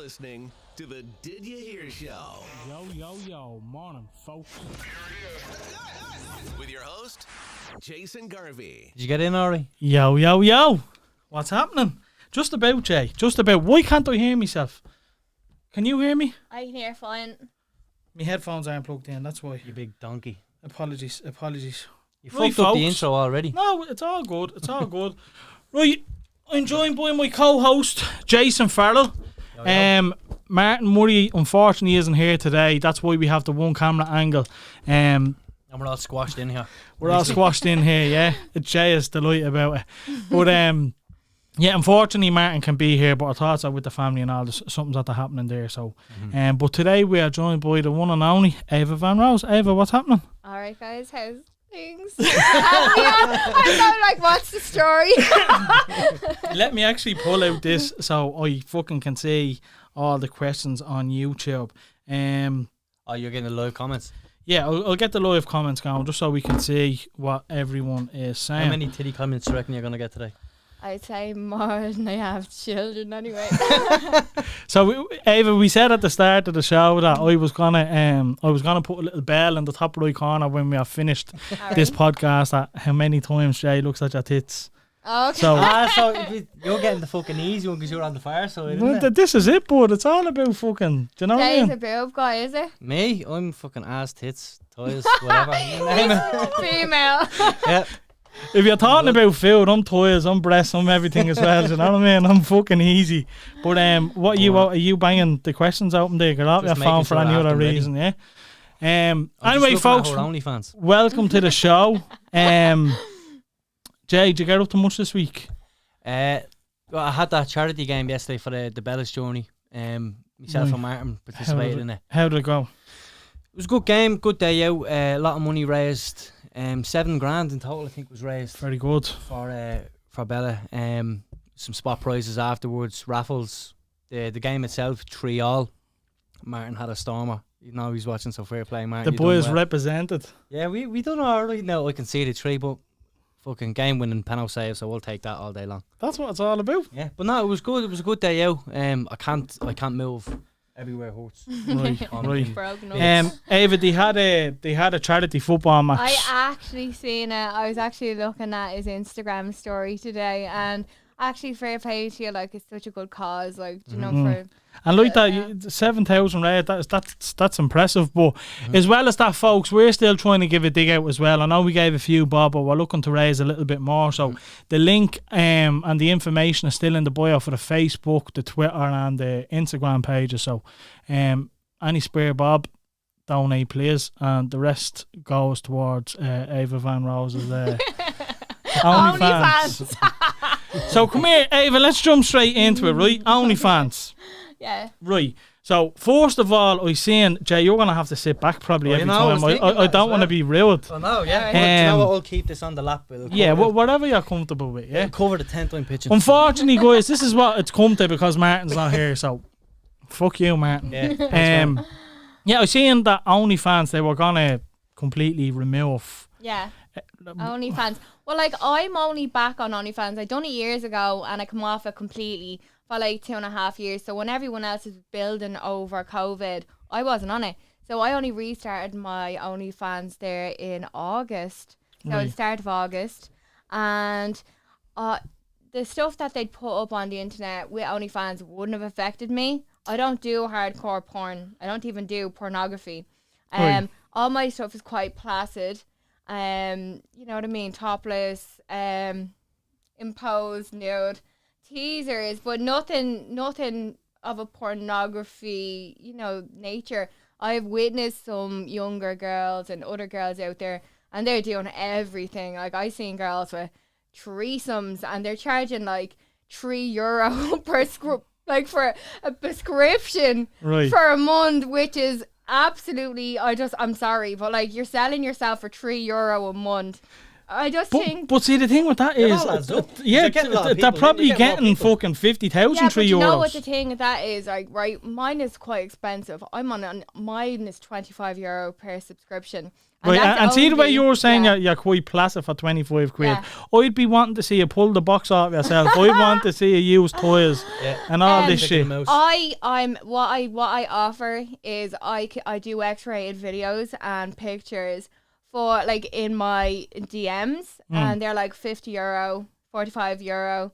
listening to the Did You Hear Show. Yo, morning, folks. With your host, Jason Garvey. Did you get in, Ari? Yo. What's happening? Just about, Jay. Just about. Why can't I hear myself? Can you hear me? I can hear fine. My headphones aren't plugged in, that's why. You big donkey. Apologies. You Right, fucked up the folks. intro already. No, it's all good. Right, I'm joined by my co-host, Jason Farrell. Martin Murray, unfortunately, isn't here today. That's why we have the one camera angle. And we're all squashed in here. We're all squashed in here, yeah. Jay is delighted about it. But yeah, unfortunately Martin can be here, but I thought so with the family and all, there's something's at happening there. So but today we are joined by the one and only Ava Van Rosen. Ava, what's happening? Alright guys, how's things? I know, like, what's the story? Let me actually pull out this so I fucking can see all the questions on YouTube. Oh, you're getting the live comments. Yeah, I'll get the live comments going just so we can see what everyone is saying. How many titty comments do you reckon you're going to get today? I'd say more than I have children anyway. So Ava, we said at the start of the show that I was gonna put a little bell in the top right corner when we have finished this podcast at how many times Jay looks at your tits. Okay. So, You're getting the fucking easy one because you're on the far side, isn't it? this is it, bud. It's all about fucking. Do you know what I Jay's mean? a boob guy, is it? Me? I'm fucking ass, tits, toys, whatever. You name it. Female. Yeah. If you're talking about food, I'm toys, I'm breasts, I'm everything as well. Do you know what I mean? I'm fucking easy. But what are you banging the questions open there? Get off your Just phone making for sure any I have other them ready. reason, yeah. I'm Anyway, just looking folks, at our OnlyFans. welcome to the show. Jay, did you get up to much this week? Well, I had that charity game yesterday for the Bellis journey. Myself and Martin participated in it. How did it go? It was a good game, good day out. A lot of money raised. $7,000 in total, I think, was raised Very good. for Bella. Some spot prizes afterwards, raffles. The game itself, 3-3. Martin had a stormer. You know he's watching, so fair play, Martin. The you done boys well. represented. Yeah, we done alright. Now I can see the 3, but fucking game winning penalty save, so we'll take that all day long. That's what it's all about. Yeah, but no, it was good. It was a good day out. I can't move. Everywhere hurts. Right. Broken up. Ava, they had a charity football match. I actually seen it. I was actually looking at his Instagram story today, and actually fair play to you. Like, it's such a good cause. Like, you know, for And like that, 7,000 raid, that's impressive. But as well as that, folks, we're still trying to give a dig out as well. I know we gave a few, Bob, but we're looking to raise a little bit more. So the link and the information is still in the bio for the Facebook, the Twitter, and the Instagram pages. So any spare Bob, donate, please, and the rest goes towards Ava Van Rose's OnlyFans. So come here, Ava, let's jump straight into it, right? OnlyFans. Yeah. Right. So first of all, I seen Jay. You're gonna have to sit back probably every time. I don't want to be rude. Oh no, yeah. Alright. You know what? I'll keep this on the lap. Whatever you're comfortable with. Yeah. Cover the 10-time pitching. Unfortunately, guys, this is what it's come to because Martin's not here. So fuck you, Martin. Yeah. Yeah, I seen that OnlyFans they were gonna completely remove. Yeah. OnlyFans. Well, like, I'm only back on OnlyFans. I done it years ago and I come off it completely for like 2.5 years. So when everyone else was building over COVID, I wasn't on it. So I only restarted my OnlyFans there in August. So Right. the start of August. And the stuff that they'd put up on the internet with OnlyFans wouldn't have affected me. I don't do hardcore porn. I don't even do pornography. Right. All my stuff is quite placid. You know what I mean? Topless, imposed, nude, teasers, but nothing of a pornography, nature. I've witnessed some younger girls and other girls out there, and they're doing everything. Like, I seen girls with threesomes, and they're charging like €3 for a prescription Right. for a month, which is absolutely, I'm sorry, but like, you're selling yourself for €3 a month. I just think. But see, the thing with that is, all adds up. yeah, You're getting a lot of they're people, probably you're getting a lot of getting people. fucking 50,000 Yeah, for but you know euros. what the thing with that is, like, right? Mine is quite expensive. Mine is €25 per subscription. Right, that's and see the way only- you were saying yeah. you're quite placid for 25 quid. Yeah. I'd be wanting to see you pull the box off yourself. I'd want to see you use toys and all this shit. Mouse. What I offer is I do X-rated videos and pictures for like in my DMs, and they're like €50, €45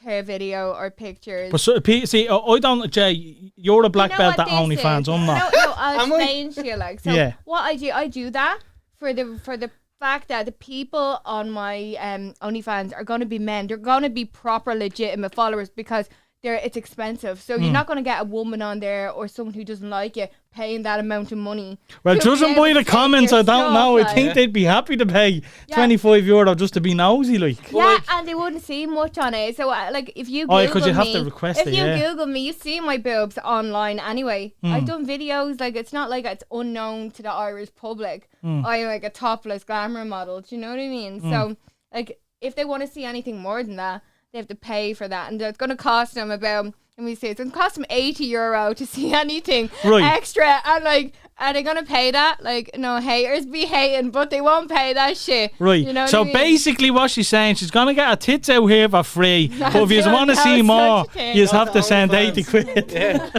per video or pictures. But so, see, I don't, Jay, you're a black You know belt at what this OnlyFans, is? I'm not. No, I'll Am I? explain to you. Like, so Yeah. what I do that for the fact that the people on my OnlyFans are going to be men. They're going to be proper legitimate followers because it's expensive. So you're not going to get a woman on there or someone who doesn't like you paying that amount of money. Well, to be judging able by to the take comments, your I don't stuff, know. like. I think they'd be happy to pay Yeah. €25 just to be nosy, like. Yeah, and they wouldn't see much on it. So, like, if you Oh, Google 'cause you have me, to request if it, you yeah. Google me, you see my boobs online anyway. I've done videos, like, it's not like it's unknown to the Irish public. I'm like a topless glamour model. Do you know what I mean? So, like, if they want to see anything more than that, they have to pay for that, and it's going to cost them about. Let me see. It's going to cost them €80 to see anything extra, and like, are they going to pay that? Like, no, haters be hating, but they won't pay that shit. Right. You know what So I mean? basically, what she's saying, she's gonna get her tits out here for free. But if you That's want to not see such more, a thing. you have to Not send OnlyFans. 80 quid. Yeah.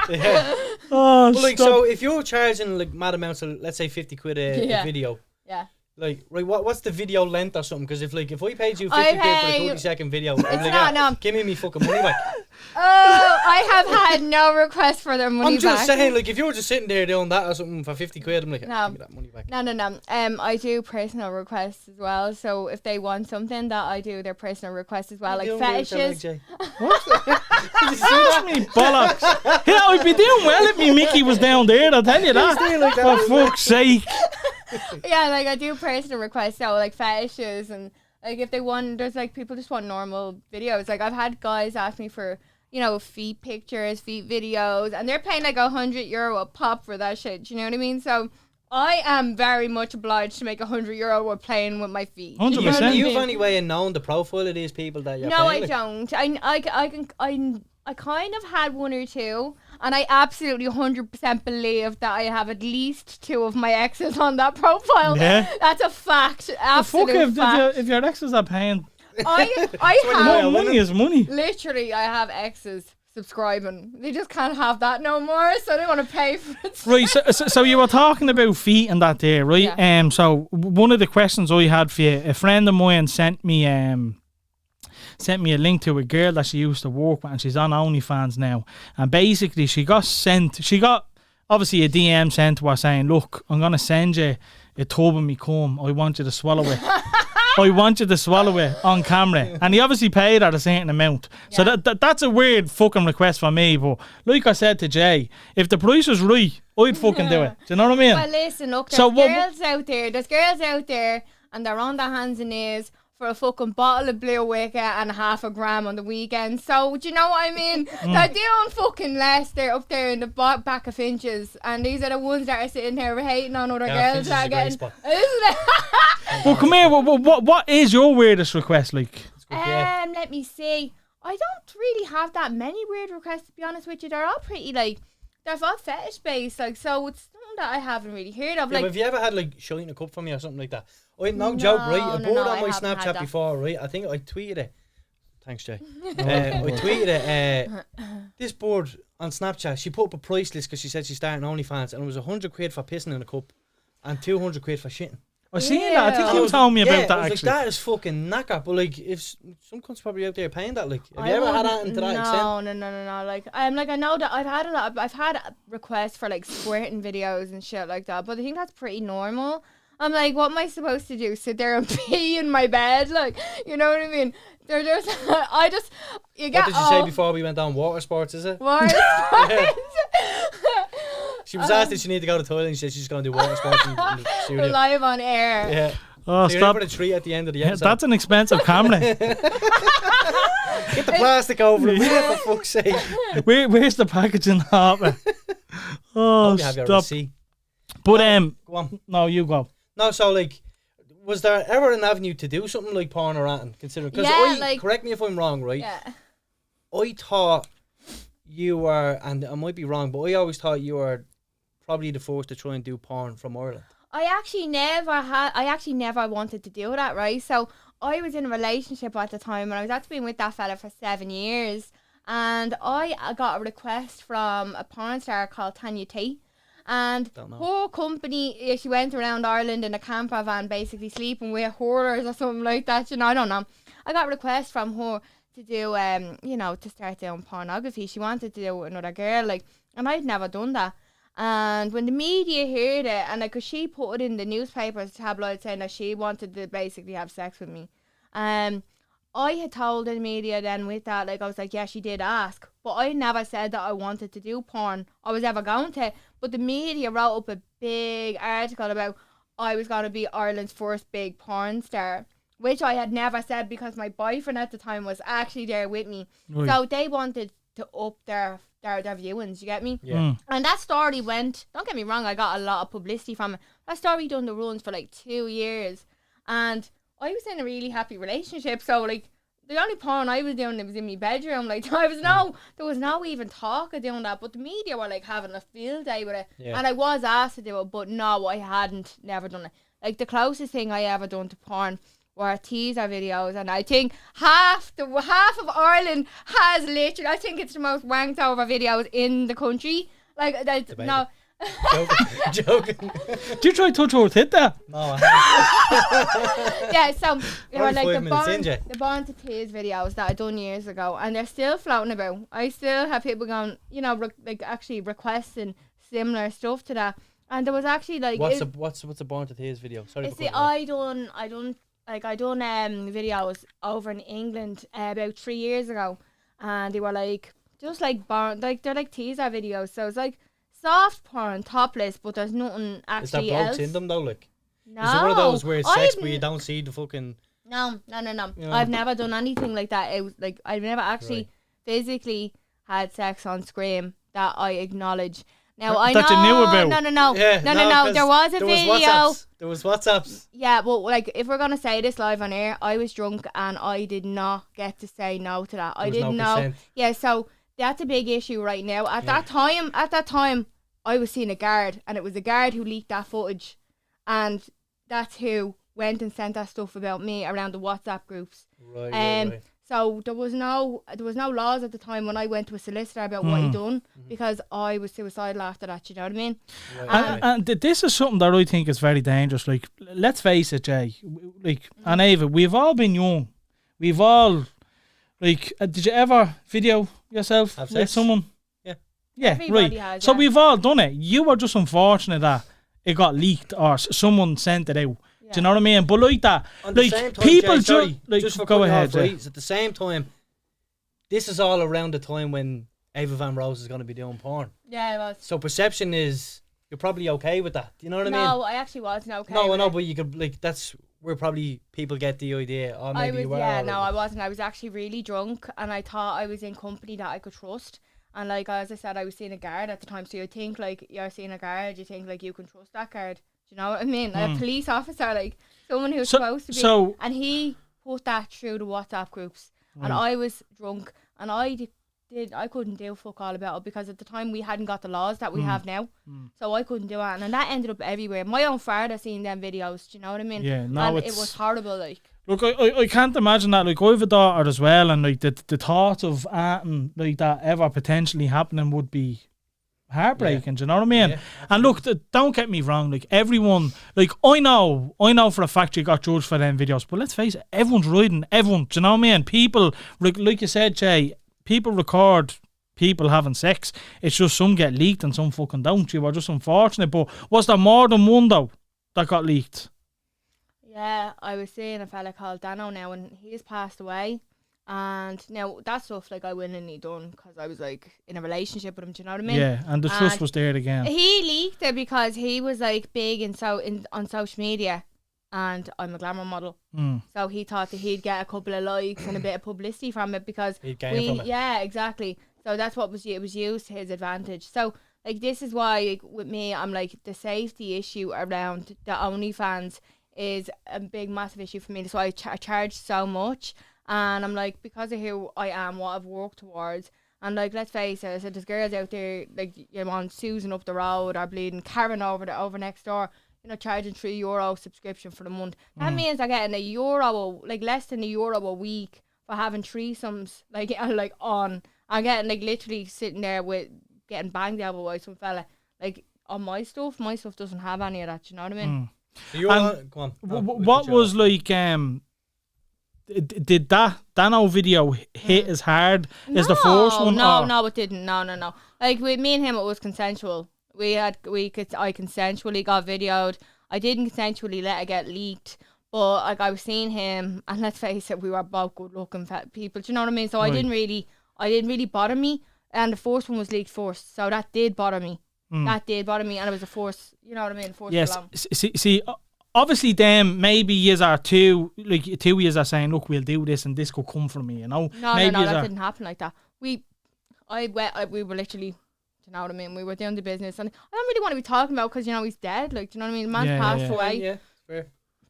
Yeah. Oh, But like, stop. so if you're charging like mad amounts of, let's say 50 quid a Yeah. video, Yeah. like, right, what's the video length or something? Because if I paid you 50 I quid for a pay- 30-second video, I'd be like, not, "Ah, no. give me fucking money back." Oh, I have had no request for their money I'm just back. saying, like, if you were just sitting there doing that or something for 50 quid, I'm like, No. give me that money back. No. I do personal requests as well. So if they want something, that I do their personal requests as well, like You don't do it, fetishes. Jay. Ask me bollocks. Yeah, I'd be doing well if me Mickey was down there, I'll tell you that. For fuck's sake. Yeah, like I do personal requests, so like fetishes, and like if they want, there's like people just want normal videos. Like I've had guys ask me for, you know, feet pictures, feet videos, and they're paying like €100 a pop for that shit. Do you know what I mean? So I am very much obliged to make €100 with playing with my feet. 100%. Do you know what I Do you mean? have any way of knowing the profile of these people that you're No, paying? I like? don't. I kind of had one or two, and I absolutely 100% believe that I have at least two of my exes on that profile. Yeah. That's a fact. Fuck Absolute fact. if your exes are paying. I More have money is money. literally, I have exes subscribing. They just can't have that no more, so they want to pay for it. Right, so you were talking about feet and that there, right? Yeah. So one of the questions I had for you, a friend of mine sent me a link to a girl that she used to work with, and she's on OnlyFans now. And basically, she got obviously a DM sent to her saying, "Look, I'm gonna send you a tub of me cum. I want you to swallow it." I want you to swallow it on camera. And he obviously paid her a certain amount. So that's a weird fucking request for me. But like I said to Jay, if the price was right, I'd fucking do it. Do you know what I mean? Well, listen, look, there's So girls out there, and they're on their hands and knees for a fucking bottle of Blue Wicket and half a gram on the weekend. So, do you know what I mean? They're doing fucking less. They're up there in the back of Finches, and these are the ones that are sitting here hating on other Yeah, girls Finches that are is a great getting. spot. Isn't it? Well, come here. What is your weirdest request like? Let me see. I don't really have that many weird requests, to be honest with you. They're all pretty, like, they're all fetish based, like, so it's something that I haven't really heard of. Yeah, Like, but have you ever had like shine a cup from me or something like that? No joke, right? A no, board I on my haven't had Snapchat that. before, right? I think I tweeted it. Thanks, Jay. I tweeted it. This board on Snapchat, she put up a price list because she said she's starting OnlyFans, and it was 100 quid for pissing in a cup and 200 quid for shitting. I seen that. I think And you told me about that I was actually. like, that is fucking knacker. But like, if some cunts probably out there paying that, like, have you ever had anything to that extent? No. Like I know that I've had requests for like squirting videos and shit like that, but I think that's pretty normal. I'm like, what am I supposed to do? Sit there and pee in my bed? Like, you know what I mean? They're just, you get What did she say before we went on water sports, is it? Water sports. She was asked if she needed to go to the toilet and she said she's going to do water sports in the studio. Live on air. Yeah. Oh, So you're stop. in for the treat at the end of the Yeah, episode. that's an expensive camera. Get the plastic over it, will you, for fuck's sake. Where's the packaging, Harper? Oh, You have your stop. receipt. But Go on. no, you go. No, so like, Was there ever an avenue to do something like porn or anything? Considering, because correct me if I'm wrong, right? Yeah. I thought you were, and I might be wrong, but I always thought you were probably the first to try and do porn from Ireland. I actually never wanted to do that, right? So I was in a relationship at the time, and I was actually been with that fella for 7 years, and I got a request from a porn star called Tanya T. And her company, she went around Ireland in a camper van, basically sleeping with whorers or something like that. You know, I don't know. I got a request from her to do, to start doing pornography. She wanted to do another girl, like, and I'd never done that. And when the media heard it, and like, 'cause she put it in the newspapers, tabloids, saying that she wanted to basically have sex with me. I had told the media then with that, like, I was like, yeah, she did ask, but I never said that I wanted to do porn. I was ever going to, but the media wrote up a big article about I was going to be Ireland's first big porn star, which I had never said because my boyfriend at the time was actually there with me. Right. So they wanted to up their viewings, you get me? Yeah. And that story went, don't get me wrong, I got a lot of publicity from it. That story done the runs for like 2 years. And I was in a really happy relationship, so like the only porn I was doing, it was in my bedroom. Like there was no even talk of doing that, but the media were like having a field day with it. Yeah. And I was asked to do it, but no, I hadn't never done it. Like the closest thing I ever done to porn were teaser videos, and I think half of Ireland has literally, I think it's the most wanked over videos in the country. Like that's no. Joking. Do you try to touch her tit there? No, I haven't. Yeah, so they were like the Born to Tease videos that I done years ago, and they're still floating about. I still have people going, actually requesting similar stuff to that. And there was actually like what's a Born to Tease video? Sorry. I done videos over in England about 3 years ago, and they were like just like they're like teaser videos. So it's like soft porn, topless, but there's nothing actually else. Is that blokes in them though? Like, no. Is it one of those where it's sex where you don't see the fucking? No. You know? I've never done anything like that. It was like I've never actually physically had sex on screen that I acknowledge. Now I know. That you knew about. No. Yeah, No. There was a video. There was WhatsApps. Yeah, but like if we're gonna say this live on air, I was drunk and I did not get to say no to that. I didn't know. Consent. Yeah, so that's a big issue right now. At that time, I was seeing a guard, and it was a guard who leaked that footage, and that's who went and sent that stuff about me around the WhatsApp groups. Right. So there was no laws at the time when I went to a solicitor about what he done, because I was suicidal after that. You know what I mean? Right. And this is something that I think is very dangerous. Like, let's face it, Jay. Like, and Ava, we've all been young. We've all, like, did you ever video yourself with someone? Yeah, everybody right. has, so yeah. we've all done it. You were just unfortunate that it got leaked or someone sent it out. Yeah. Do you know what I mean? But like that, on like the same time, people just for go ahead. Right, at the same time, this is all around the time when Ava Van Rosen is going to be doing porn. Yeah, it was. So perception is you're probably okay with that. Do you know what I mean? No, I actually wasn't okay. No, I know, but you could like that's where probably people get the idea. Oh, maybe you were. Yeah, no, I wasn't. I was actually really drunk, and I thought I was in company that I could trust. And like as I said, I was seeing a guard at the time, so you think like you're seeing a guard, you think like you can trust that guard. Do you know what I mean? Like a police officer, like someone who's supposed to be. And he put that through the WhatsApp groups, and I was drunk, and I couldn't do fuck all about it because at the time we hadn't got the laws that we have now, so I couldn't do it, and that ended up everywhere. My own father seen them videos. Do you know what I mean? Yeah, no, and it was horrible. Like. Look, I can't imagine that. Like, I have a daughter as well, and like the thought of anything like that ever potentially happening would be heartbreaking. Do you know what I mean? Yeah, and look, don't get me wrong. Like everyone, like I know for a fact you got judged for them videos, but let's face it, everyone's riding everyone. Do you know what I mean? People, like you said, Jay, people record people having sex. It's just some get leaked and some fucking don't. You were just unfortunate. But was there more than one though that got leaked? Yeah, I was seeing a fella called Dano now, and he's passed away. And now that stuff, like, I willingly done because I was like in a relationship with him. Do you know what I mean? Yeah, and the trust was there again. He leaked it because he was like big on social media, and I'm a glamour model. So he thought that he'd get a couple of likes and a bit of publicity from it because he'd gain from it. Yeah, exactly. So that's what it was used to his advantage. So like this is why like, with me, I'm like the safety issue around the OnlyFans is a big, massive issue for me. So I charge so much, and I'm like, because of who I am, what I've worked towards, and like, let's face it, so there's girls out there, like, you know, on Susan up the road or bleeding Karen over next door, you know, charging €3 subscription for the month. That means they're getting like less than €1 a week for having threesomes, like on. I'm getting like literally sitting there with getting banged out by some fella. Like on my stuff doesn't have any of that. You know what I mean? So you're go on. What was like? Did that video hit as hard as the first one? No, it didn't. No. Like with me and him, it was consensual. I consensually got videoed. I didn't consensually let it get leaked. But like I was seeing him, and let's face it, we were both good-looking people. Do you know what I mean? So right. I didn't really bother me. And the first one was leaked first, so that did bother me. That did bother me, and it was a force. You know what I mean? Force. Yes. See, obviously, them maybe years are two years are saying, look, we'll do this, and this could come from me. You know? No, that didn't happen like that. We were literally. You know what I mean? We were doing the business, and I don't really want to be talking about because you know he's dead. Like, do you know what I mean? The man's passed away. Yeah, fair.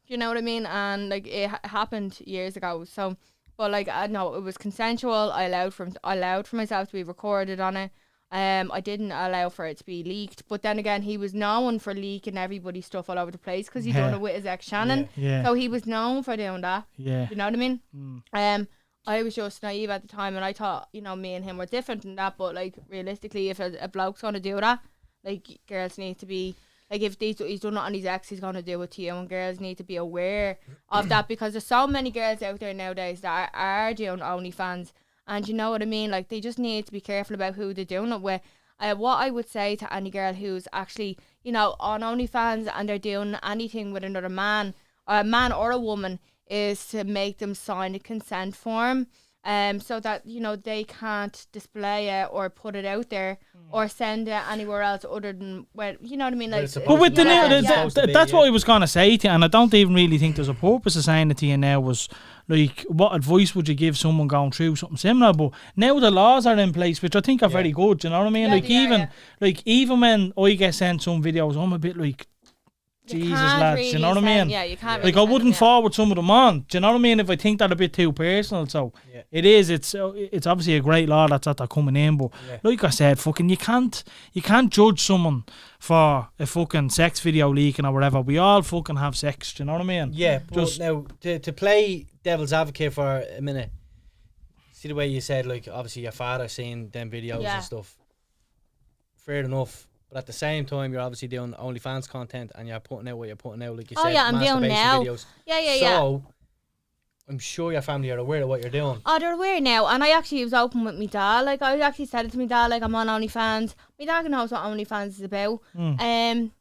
You know what I mean? And like it happened years ago. So, but like I know it was consensual. I allowed for myself to be recorded on it. I didn't allow for it to be leaked. But then again, he was known for leaking everybody's stuff all over the place because he done it with his ex Shannon. Yeah. So he was known for doing that. Yeah. You know what I mean? I was just naive at the time, and I thought, you know, me and him were different in that. But like realistically, if a bloke's gonna do that, like girls need to be. Like, if he's done it on his ex, he's going to do it to you. And girls need to be aware of that because there's so many girls out there nowadays that are doing OnlyFans. And you know what I mean? Like, they just need to be careful about who they're doing it with. What I would say to any girl who's actually, you know, on OnlyFans and they're doing anything with another man, or a man or a woman, is to make them sign a consent form. So that, you know, they can't display it or put it out there or send it anywhere else other than where, you know what I mean? Like, but with that's what I was going to say to you, and I don't even really think there's a purpose of saying it to you now. Was like, what advice would you give someone going through something similar? But now the laws are in place, which I think are very good. You know what I mean? Even when I get sent some videos, I'm a bit like, Jesus, lads, really, you know what I mean? Yeah, you can't. Like, I wouldn't forward some of them on. Do you know what I mean? If I think that a bit too personal, so it's obviously a great law that's coming in. But like I said, fucking, you can't judge someone for a fucking sex video leaking or whatever. We all fucking have sex. Do you know what I mean? Yeah. But now to play devil's advocate for a minute. See the way you said, like, obviously your father seeing them videos and stuff. Fair enough. But at the same time, you're obviously doing OnlyFans content and you're putting out what you're putting out, like you said. I'm doing now. Videos. Yeah. So, I'm sure your family are aware of what you're doing. Oh, they're aware now. And I actually was open with my dad. Like, I actually said it to my dad, like, I'm on OnlyFans. My dad knows what OnlyFans is about. I'm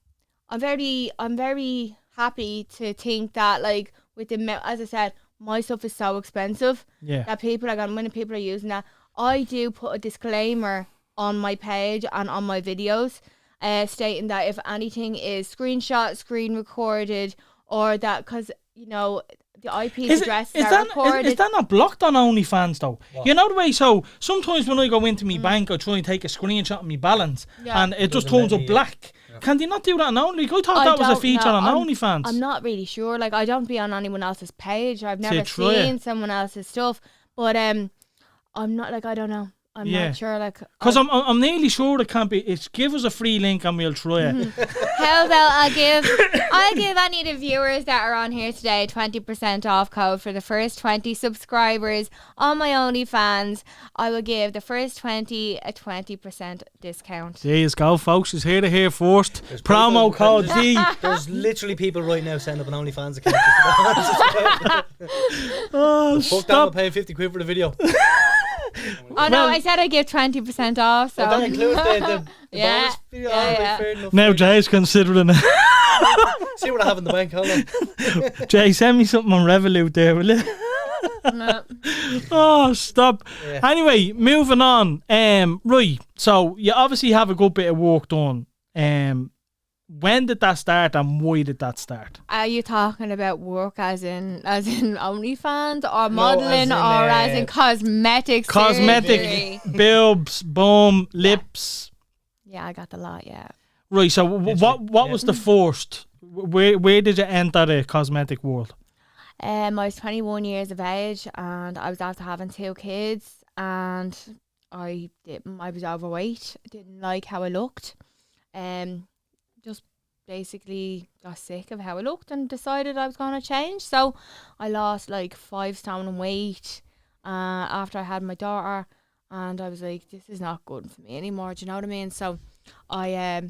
very happy to think that, like, with the, as I said, my stuff is so expensive. Yeah. That people are going, when people are using that, I do put a disclaimer on my page and on my videos. Stating that if anything is screenshot, screen recorded, or that, because, you know, the IP addresses are recorded. Is that not blocked on OnlyFans though? What? You know the way, so sometimes when I go into my bank, I try and take a screenshot of my balance and it just turns up black. Yeah. Can they not do that on Only? I thought that was a feature on OnlyFans. I'm not really sure. Like, I don't be on anyone else's page. I've never seen someone else's stuff. But I'm not, like, I don't know. I'm not sure, like, because I'm nearly sure it can't be. It's give us a free link and we'll try it. How about I'll give any of the viewers that are on here today 20% off code for the first 20 subscribers on my OnlyFans. I will give the first 20 a 20% discount. Jeez, go folks! It's here to hear first. There's promo code D. There's literally people right now setting up an OnlyFans account. Oh, fuck that! I'm paying 50 quid for the video. Oh no, I said I give 20% off. So that includes the bonus video. Fair enough, now Jay's considering it. See what I have in the bank. Hold on. Jay, send me something on Revolut there, will you? No. Oh, stop. Yeah. Anyway, moving on. Right. So you obviously have a good bit of work done. When did that start and why did that start? Are you talking about work as in OnlyFans or modelling, or as in cosmetics? Cosmetic, boobs, bum, lips. Yeah, I got the lot, yeah. Right, so what was the first Where did you enter the cosmetic world? I was 21 years of age, and I was after having 2 kids, and I was overweight. I didn't like how I looked. Just basically got sick of how I looked and decided I was going to change. So I lost like 5 stone in weight after I had my daughter, and I was like, this is not good for me anymore. Do you know what I mean? So I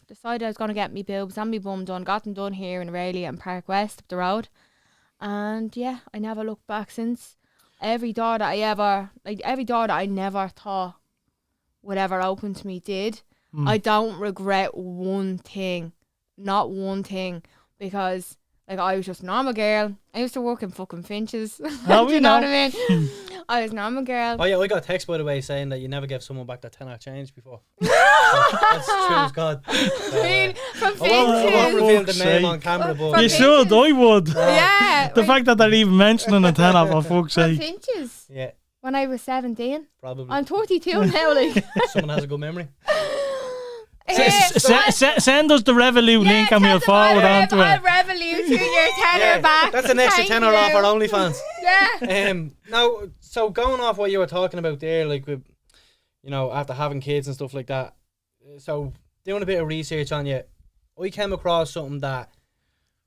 decided I was going to get me boobs and me bum done. Got them done here in Aurelia and Park West up the road. And yeah, I never looked back since. Every door that I never thought would ever open to me did. I don't regret one thing, not one thing, because like I was just a normal girl. I used to work in fucking Finches. Oh, Do you know what I mean? I was a normal girl. Oh yeah, I got a text by the way saying that you never gave someone back that 10-hour change before. That's true as God. So, I mean, from I won't Finches. reveal the name sake. on camera, but From You Finches. should, I would. Yeah. The fact that they're even mentioning a 10 for fuck's From sake. Finches. yeah, When I was 17. probably. I'm 32 now, like. Someone has a good memory. Send us the Revolut link and we'll forward on to I'll it. Revolut you your tenner back. That's an extra Thank tenner off you. our OnlyFans. Yeah. Now, so going off what you were talking about there, like with, you know, after having kids and stuff like that. So doing a bit of research on you, I came across something that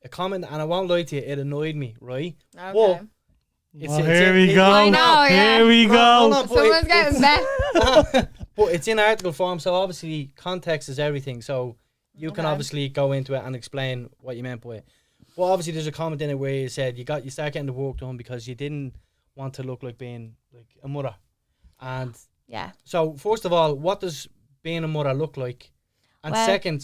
a comment, and I won't lie to you, it annoyed me, right? Okay. But Here we go. I know, yeah. Here we Hold go. on, but Someone's getting back. but it's in article form, so obviously context is everything. So you can Okay. obviously go into it and explain what you meant by it. Well, obviously there's a comment in it where you said you start getting the work done because you didn't want to look like being like a mother. And Yeah. so first of all, what does being a mother look like? And Well- second,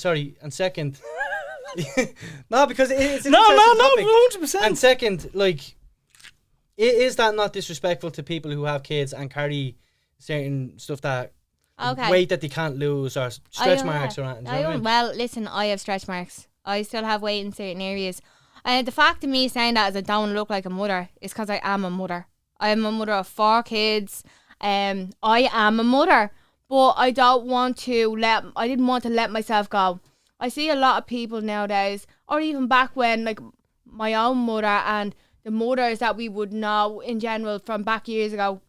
no, because it's an No, interesting topic. 100%. And second, like, is that not disrespectful to people who have kids and carry certain stuff that Okay. weight that they can't lose or stretch marks or anything? Do you know what I mean? Well, listen, I have stretch marks. I still have weight in certain areas. The fact of me saying that as I don't look like a mother is because I am a mother. I am a mother of 4 kids. I am a mother, but I didn't want to let myself go. I see a lot of people nowadays, or even back when, like my own mother and the mothers that we would know in general from back years ago,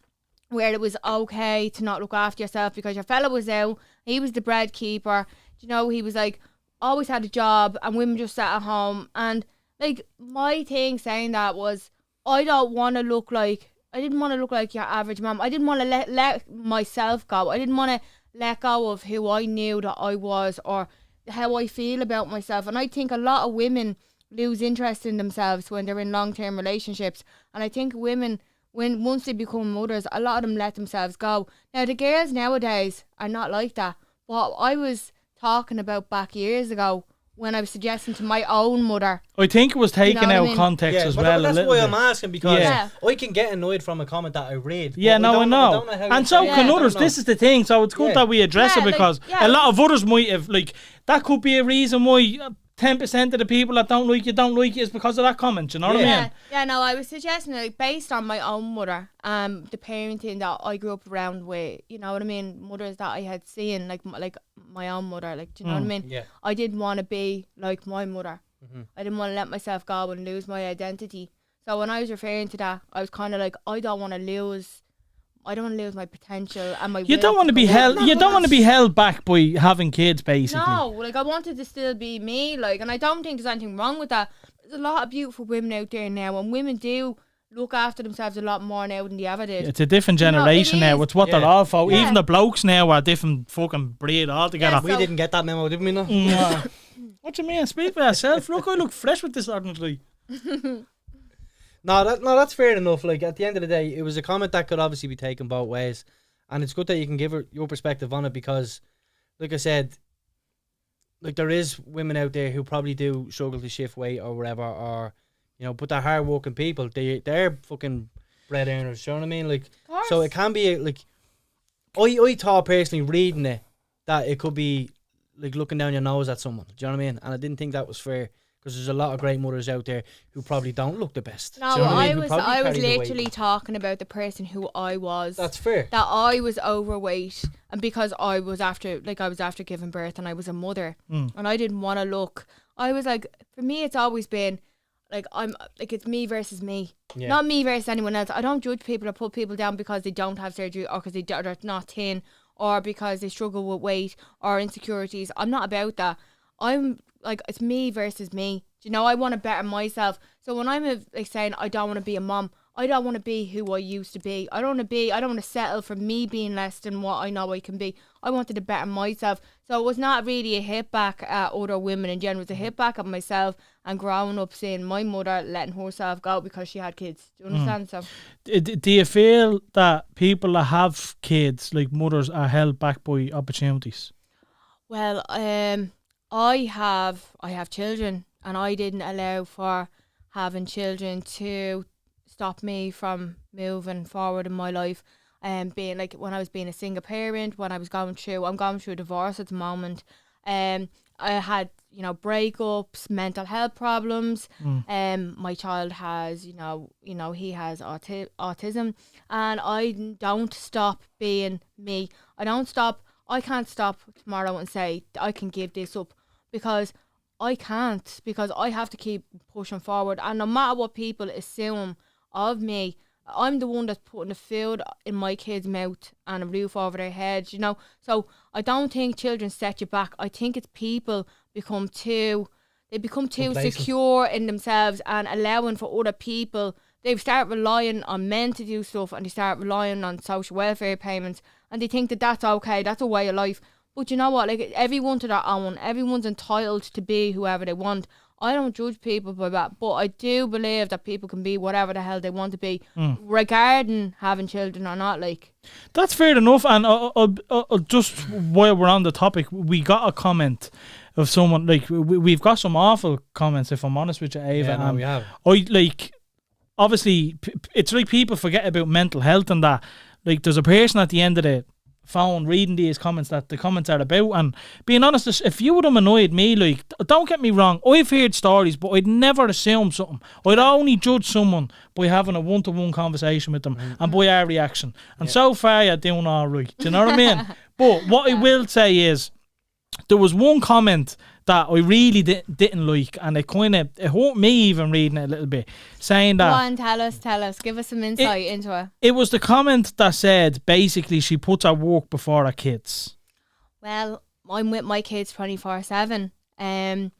where it was okay to not look after yourself because your fella was out, he was the bread keeper, you know, he was like always had a job and women just sat at home. And like my thing saying that was I didn't want to look like your average mom. I didn't want to let myself go. I didn't want to let go of who I knew that I was or how I feel about myself. And I think a lot of women lose interest in themselves when they're in long-term relationships. And I think women, once they become mothers, a lot of them let themselves go. Now the girls nowadays are not like that. What I was talking about back years ago when I was suggesting to my own mother. I think it was taken what I out mean? of context as but well a that's little why bit. I'm asking, because Yeah. I can get annoyed from a comment that I read. Yeah, but no, I don't know. how you And so say it. can I don't others. know. This is the thing. So it's good Yeah. that we address Yeah, it like, because yeah. a lot of others might have, like, that could be a reason why 10% of the people that don't like you is because of that comment. You know what I mean? Yeah, no, I was suggesting like based on my own mother, the parenting that I grew up around with, you know what I mean, mothers that I had seen, like my own mother, like, do you know what I mean? Yeah. I didn't want to be like my mother. I didn't want to let myself go and lose my identity. So when I was referring to that, I was kind of like, I don't want to lose my potential and my. You will don't want to be go held. on. You don't want to be held back by having kids, basically. No, like I wanted to still be me, like, and I don't think there's anything wrong with that. There's a lot of beautiful women out there now, and women do look after themselves a lot more now than they ever did. It's a different No, it generation now. is. It's what Yeah. they're all for. Yeah. Even the blokes now are different fucking breed altogether. Yeah, We didn't get that memo, did we? No. Mwah. What do you mean? Speak for yourself. Look, I look fresh with this, honestly. No, that's fair enough. Like, at the end of the day, it was a comment that could obviously be taken both ways, and it's good that you can give your perspective on it because, like I said, like there is women out there who probably do struggle to shift weight or whatever, or you know, but they're hard working people. They're fucking bread earners. You know what I mean? Like, course. so it can be like, I thought personally reading it that it could be like looking down your nose at someone. Do you know what I mean? And I didn't think that was fair. Because there's a lot of great mothers out there who probably don't look the best. No, Do you know what I mean? Who I probably was carry the weight. literally talking about the person who I was. That's fair. That I was overweight, and because I was after giving birth, and I was a mother, and I didn't want to look. I was like, for me, it's always been like it's me versus me, Yeah. not me versus anyone else. I don't judge people or put people down because they don't have surgery or because they're not thin or because they struggle with weight or insecurities. I'm not about that. I'm like, it's me versus me. Do you know, I want to better myself. So when I'm like saying I don't want to be a mom, I don't want to be who I used to be. I don't want to settle for me being less than what I know I can be. I wanted to better myself. So it was not really a hit back at other women in general. It was a hit back at myself and growing up seeing my mother letting herself go because she had kids. Do you understand? So Do you feel that people that have kids, like mothers, are held back by opportunities? well, I have children and I didn't allow for having children to stop me from moving forward in my life. Being like when I was being a single parent, when I'm going through a divorce at the moment. I had, breakups, mental health problems. My child has, he has autism, and I don't stop being me. I can't stop tomorrow and say I can give this up because I can't, because I have to keep pushing forward. And no matter what people assume of me, I'm the one that's putting the food in my kids' mouth and a roof over their heads, So I don't think children set you back. I think it's people become too Complacent. secure in themselves and allowing for other people. They start relying on men to do stuff and they start relying on social welfare payments and they think that that's okay, that's a way of life. But you know what, like everyone to their own, everyone's entitled to be whoever they want. I don't judge people by that, but I do believe that people can be whatever the hell they want to be, regarding having children or not. Like, that's fair enough. And just while we're on the topic, we got a comment of someone, like we've got some awful comments, if I'm honest with you, Ava. Yeah, no, we have. Obviously, it's like people forget about mental health and that. Like, there's a person at the end of the phone reading these comments that the comments are about, and being honest, if you would have annoyed me, like, don't get me wrong, I've heard stories, but I'd never assume something. I'd only judge someone by having a one-to-one conversation with them and by our reaction, and so far you're doing all right. Do you know what I mean? But what I will say is, there was one comment that I really didn't like, and it hurt me even reading it a little bit, saying that... Go on, tell us, give us some insight into it. It was the comment that said, basically, she puts her work before her kids. Well, I'm with my kids 24/7. I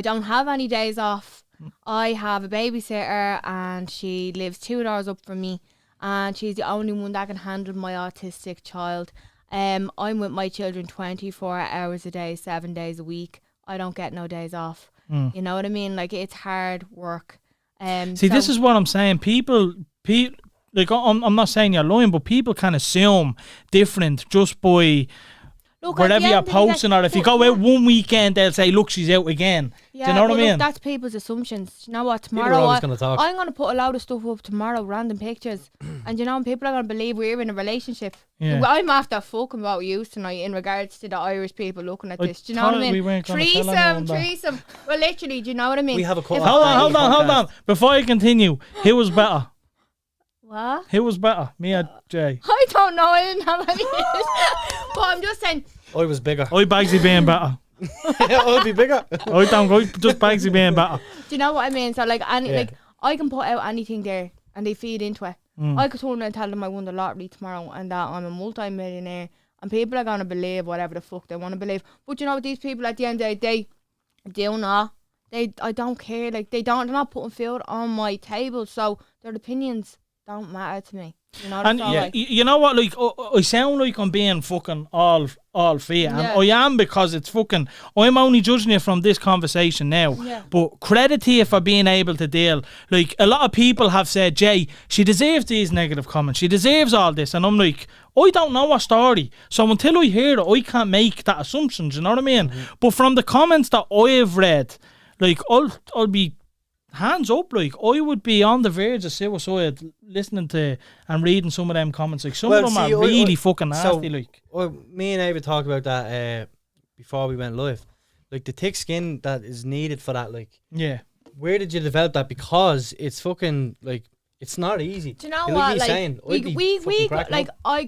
don't have any days off. I have a babysitter and she lives 2 doors up from me, and she's the only one that can handle my autistic child. I'm with my children 24 hours a day, 7 days a week. I don't get no days off. You know what I mean? Like, it's hard work. This is what I'm saying. People, like, I'm not saying you're lying, but people can assume different just by wherever you're posting, or if you go out one weekend, they'll say, look, she's out again. Yeah, do you know what I mean? Look, that's people's assumptions. You know what? Tomorrow, People are always gonna talk. I'm going to put a load of stuff up tomorrow, random pictures. And people are going to believe we're in a relationship. Yeah. I'm after fucking about you tonight in regards to the Irish people looking at this. Do you know what I mean? We weren't gonna tell anyone that. Threesome. Well, literally, do you know what I mean? We have a call. Hold on. Before I continue, who was better? What? Who was better, me or Jay? I don't know. I didn't have any. But I'm just saying. I was bigger. I Bagsy being better. I'd be bigger. I just Bagsy being better. Do you know what I mean? So like I can put out anything there and they feed into it. I could turn around and tell them I won the lottery tomorrow and that I'm a multi-millionaire, and people are gonna believe whatever the fuck they want to believe. But you know what, these people at the end of the day, they do not. I don't care. Like, they're not putting food on my table, so their opinions don't matter to me. You know, and you know what, like, I sound like I'm being fucking all fair, and I am, because it's fucking, I'm only judging you from this conversation now, but credit to you for being able to deal. Like, a lot of people have said, Jay, she deserves these negative comments, she deserves all this, and I'm like, I don't know a story, so until I hear it, I can't make that assumption, do you know what I mean? But from the comments that I've read, like, I'll be hands up, like, I would be on the verge of suicide listening to and reading some of them comments. Like, some of them are really fucking nasty. Like, me and Ava talked about that before we went live. Like, the thick skin that is needed for that. Like, where did you develop that? Because it's fucking, like, it's not easy. Do you know what? Like,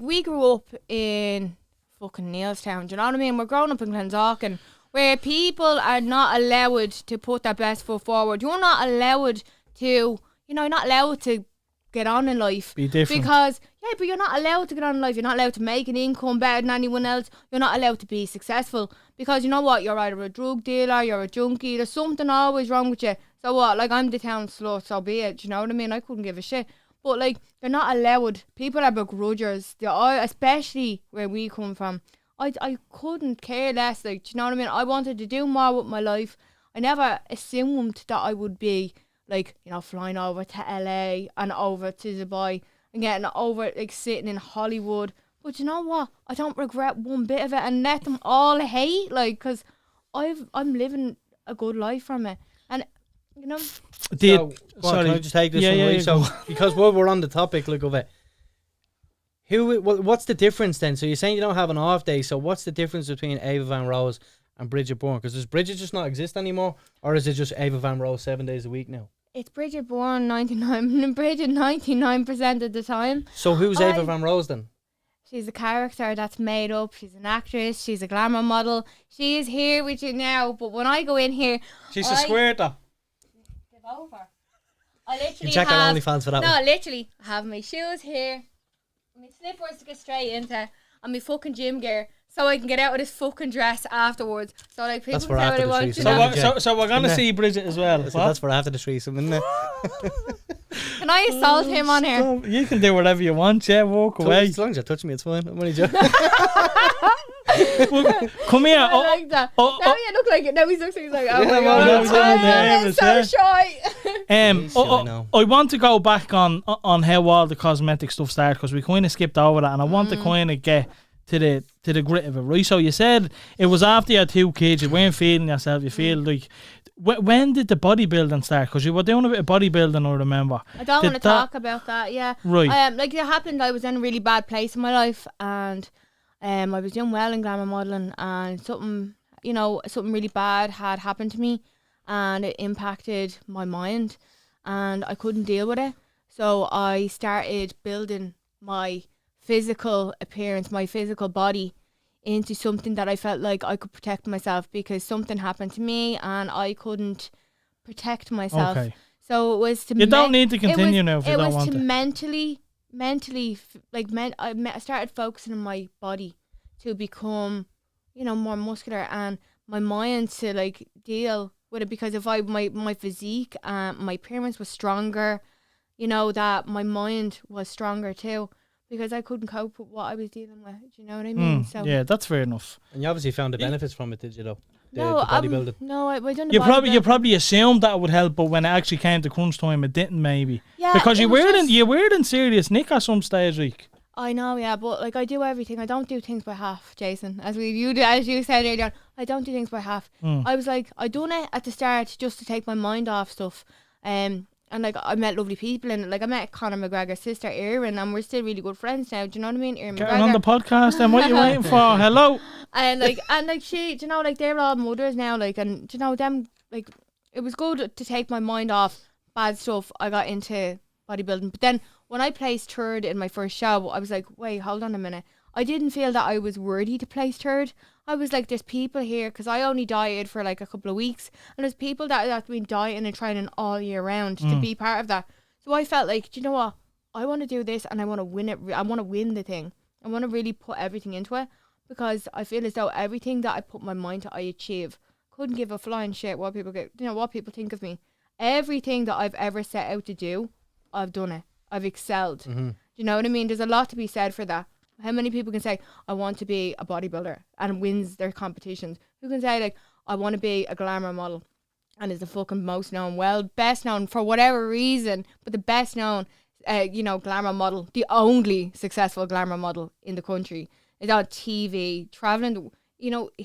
we grew up in fucking Neilstown. Do you know what I mean? We're growing up in Clonsauken. where people are not allowed to put their best foot forward. You're not allowed to, you're not allowed to get on in life. Be different. Because, but you're not allowed to get on in life. You're not allowed to make an income better than anyone else. You're not allowed to be successful. Because you know what? You're either a drug dealer, you're a junkie, there's something always wrong with you. So what? Like, I'm the town slut, so be it. You know what I mean? I couldn't give a shit. But, like, they're not allowed. People are begrudgers. Especially where we come from. I couldn't care less. Like, do you know what I mean? I wanted to do more with my life. I never assumed that I would be, like, flying over to LA and over to Dubai and getting over, like, sitting in Hollywood. But you know what? I don't regret one bit of it, and let them all hate, like, because I'm living a good life from it. And, can I just take this one away? So, because while we're on the topic, look of it, what's the difference then? So you're saying you don't have an off day, so what's the difference between Ava Van Rose and Bridget Bourne? Because does Bridget just not exist anymore, or is it just Ava Van Rose 7 days a week now? It's Bridget Bourne 99% of the time. So who's Ava Van Rose then? She's a character that's made up. She's an actress. She's a glamour model. She is here with you now, but when I go in here, she's a square though. Give over. I literally check our OnlyFans for that one. No, literally, I have my shoes here, my slippers to get straight into, and my fucking gym gear, so I can get out of this fucking dress afterwards. So like people say what they want. So we're gonna see Bridget as well. So that's for after the threesome, isn't it? Can I assault him on here? You can do whatever you want. Yeah, walk away. As long as you touch me, it's fine. I'm only joking. Come here. I like that. Now you look like it. Now he looks like, oh my god, I'm so shy. I want to go back on how all the cosmetic stuff started, because we kind of skipped over that, and I want to kind of get to the grit of it, right? So you said it was after you had 2 kids, you weren't feeling yourself, you feel like, when did the bodybuilding start? Because you were doing a bit of bodybuilding, I remember. I don't want to talk about that, yeah. Right. Like it happened, I was in a really bad place in my life, and I was doing well in glamour modelling, and something really bad had happened to me, and it impacted my mind, and I couldn't deal with it. So I started building my physical appearance, my physical body, into something that I felt like I could protect myself, because something happened to me and I couldn't protect myself. Okay. So it was to you don't need to continue now if you don't want to. It was to I started focusing on my body to become, more muscular, and my mind to like deal with it, because if my physique and my appearance was stronger, that my mind was stronger too. Because I couldn't cope with what I was dealing with. Do you know what I mean? So yeah, that's fair enough. And you obviously found the benefits from it, did you though? No, the bodybuilding. No, I done the you bodybuilding. probably assumed that it would help, but when it actually came to crunch time, it didn't maybe. Yeah, because you were in serious nick at some stage, like. I know, yeah, but like I do everything. I don't do things by half, Jason. As you said earlier on, I don't do things by half. I was like, I done it at the start just to take my mind off stuff. And like I met lovely people, and like I met Conor McGregor's sister Erin, and we're still really good friends now. Do you know what I mean? Erin Get McGregor on the podcast, and what are you waiting for? Hello. And she, do you know, like they're all mothers now, like, and do you know them, like it was good to take my mind off bad stuff. I got into bodybuilding, but then when I placed third in my first show, I was like, wait, hold on a minute. I didn't feel that I was worthy to place third. I was like, there's people here, because I only dieted for like a couple of weeks, and there's people that have been dieting and training all year round to be part of that. So I felt like, do you know what? I want to do this, and I want to win it. I want to win the thing. I want to really put everything into it, because I feel as though everything that I put my mind to, I achieve. Couldn't give a flying shit what people get, what people think of me. Everything that I've ever set out to do, I've done it. I've excelled. Do you know what I mean? There's a lot to be said for that. How many people can say, I want to be a bodybuilder and wins their competitions? Who can say, like, I want to be a glamour model and is the fucking most known, best known for whatever reason, but the best known, glamour model, the only successful glamour model in the country, is on TV, traveling,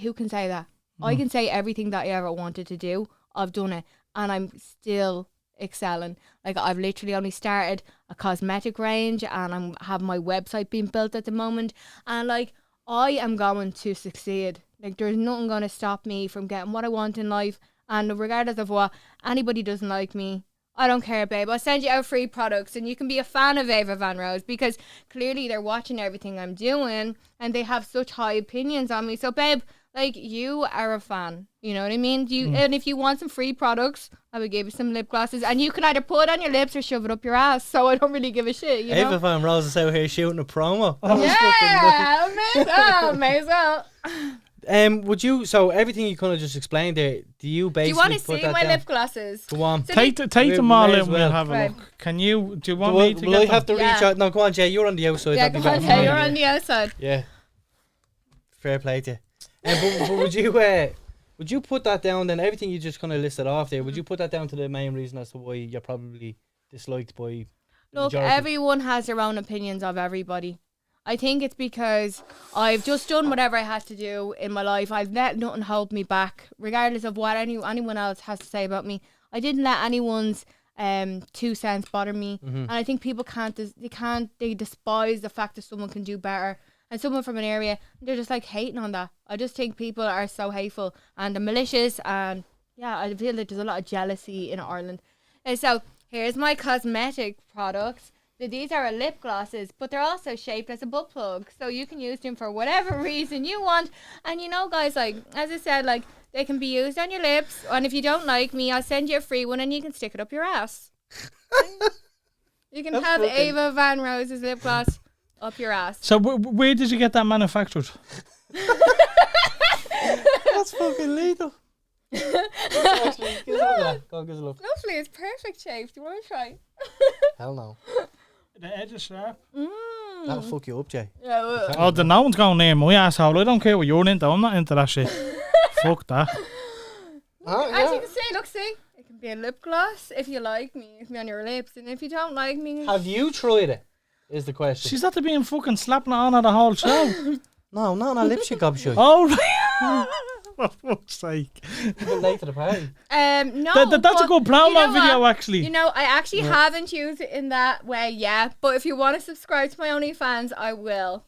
who can say that? I can say everything that I ever wanted to do, I've done it, and I'm still excelling. Like, I've literally only started a cosmetic range, and I'm have my website being built at the moment, and like I am going to succeed. Like, there's nothing going to stop me from getting what I want in life, and regardless of what anybody doesn't like me, I don't care, babe. I'll send you out free products, and you can be a fan of Ava Van Rose, because clearly they're watching everything I'm doing and they have such high opinions on me. So babe, like, you are a fan. You know what I mean? And if you want some free products, I would give you some lip glosses, and you can either put it on your lips or shove it up your ass. So I don't really give a shit. You know? Ava Van Rosen is out here shooting a promo. Yeah, may as well. Would you? So everything you kind of just explained there. Do you Do basically? you want to put see that my down? lip glosses? Go on. So Take them we all may out as and we'll well. have a Right. look. Do you want Will, me to will I get have them? to reach Yeah. out? No, go on, Jay. You're on the outside. Yeah, That'd go be on, better. Jay, you're on the outside. Yeah. Fair play to you. But would you put that down then? Everything you just kind of listed off there. Would you put that down to the main reason as to why you're probably disliked by? the Look, majority? everyone has their own opinions of everybody. I think it's because I've just done whatever I had to do in my life. I've let nothing hold me back, regardless of what anyone else has to say about me. I didn't let anyone's 2 cents bother me, and I think people they despise the fact that someone can do better. And someone from an area, they're just like hating on that. I just think people are so hateful and they're malicious, and yeah, I feel like there's a lot of jealousy in Ireland. And so here's my cosmetic products. These are lip glosses, but they're also shaped as a butt plug, so you can use them for whatever reason you want. And you know, guys, like as I said, like they can be used on your lips, and if you don't like me, I'll send you a free one, and you can stick it up your ass. You can have Ava Van Rose's lip gloss up your ass. So where did you get that manufactured? That's fucking lethal. Actually, give us a look at that. Go on, give us a look. Lovely, it's perfect shape. Do you want to try? Hell no. The edge is sharp. That'll fuck you up, Jay. Yeah, well. Oh, then no one's going near my asshole. I don't care what you're into. I'm not into that shit. Fuck that. As you can see, look, see, it can be a lip gloss if you like me. It can be on your lips, and if you don't like me, Have you tried it? Is the question. She's after being fucking slapping it on her the whole show. No, not on her lips, you gobshite. Oh, right. For fuck's sake. A bit late to the party. no, That's a but good promo you know video, what? actually. You know, I actually haven't used it in that way yet. But if you want to subscribe to my OnlyFans, I will.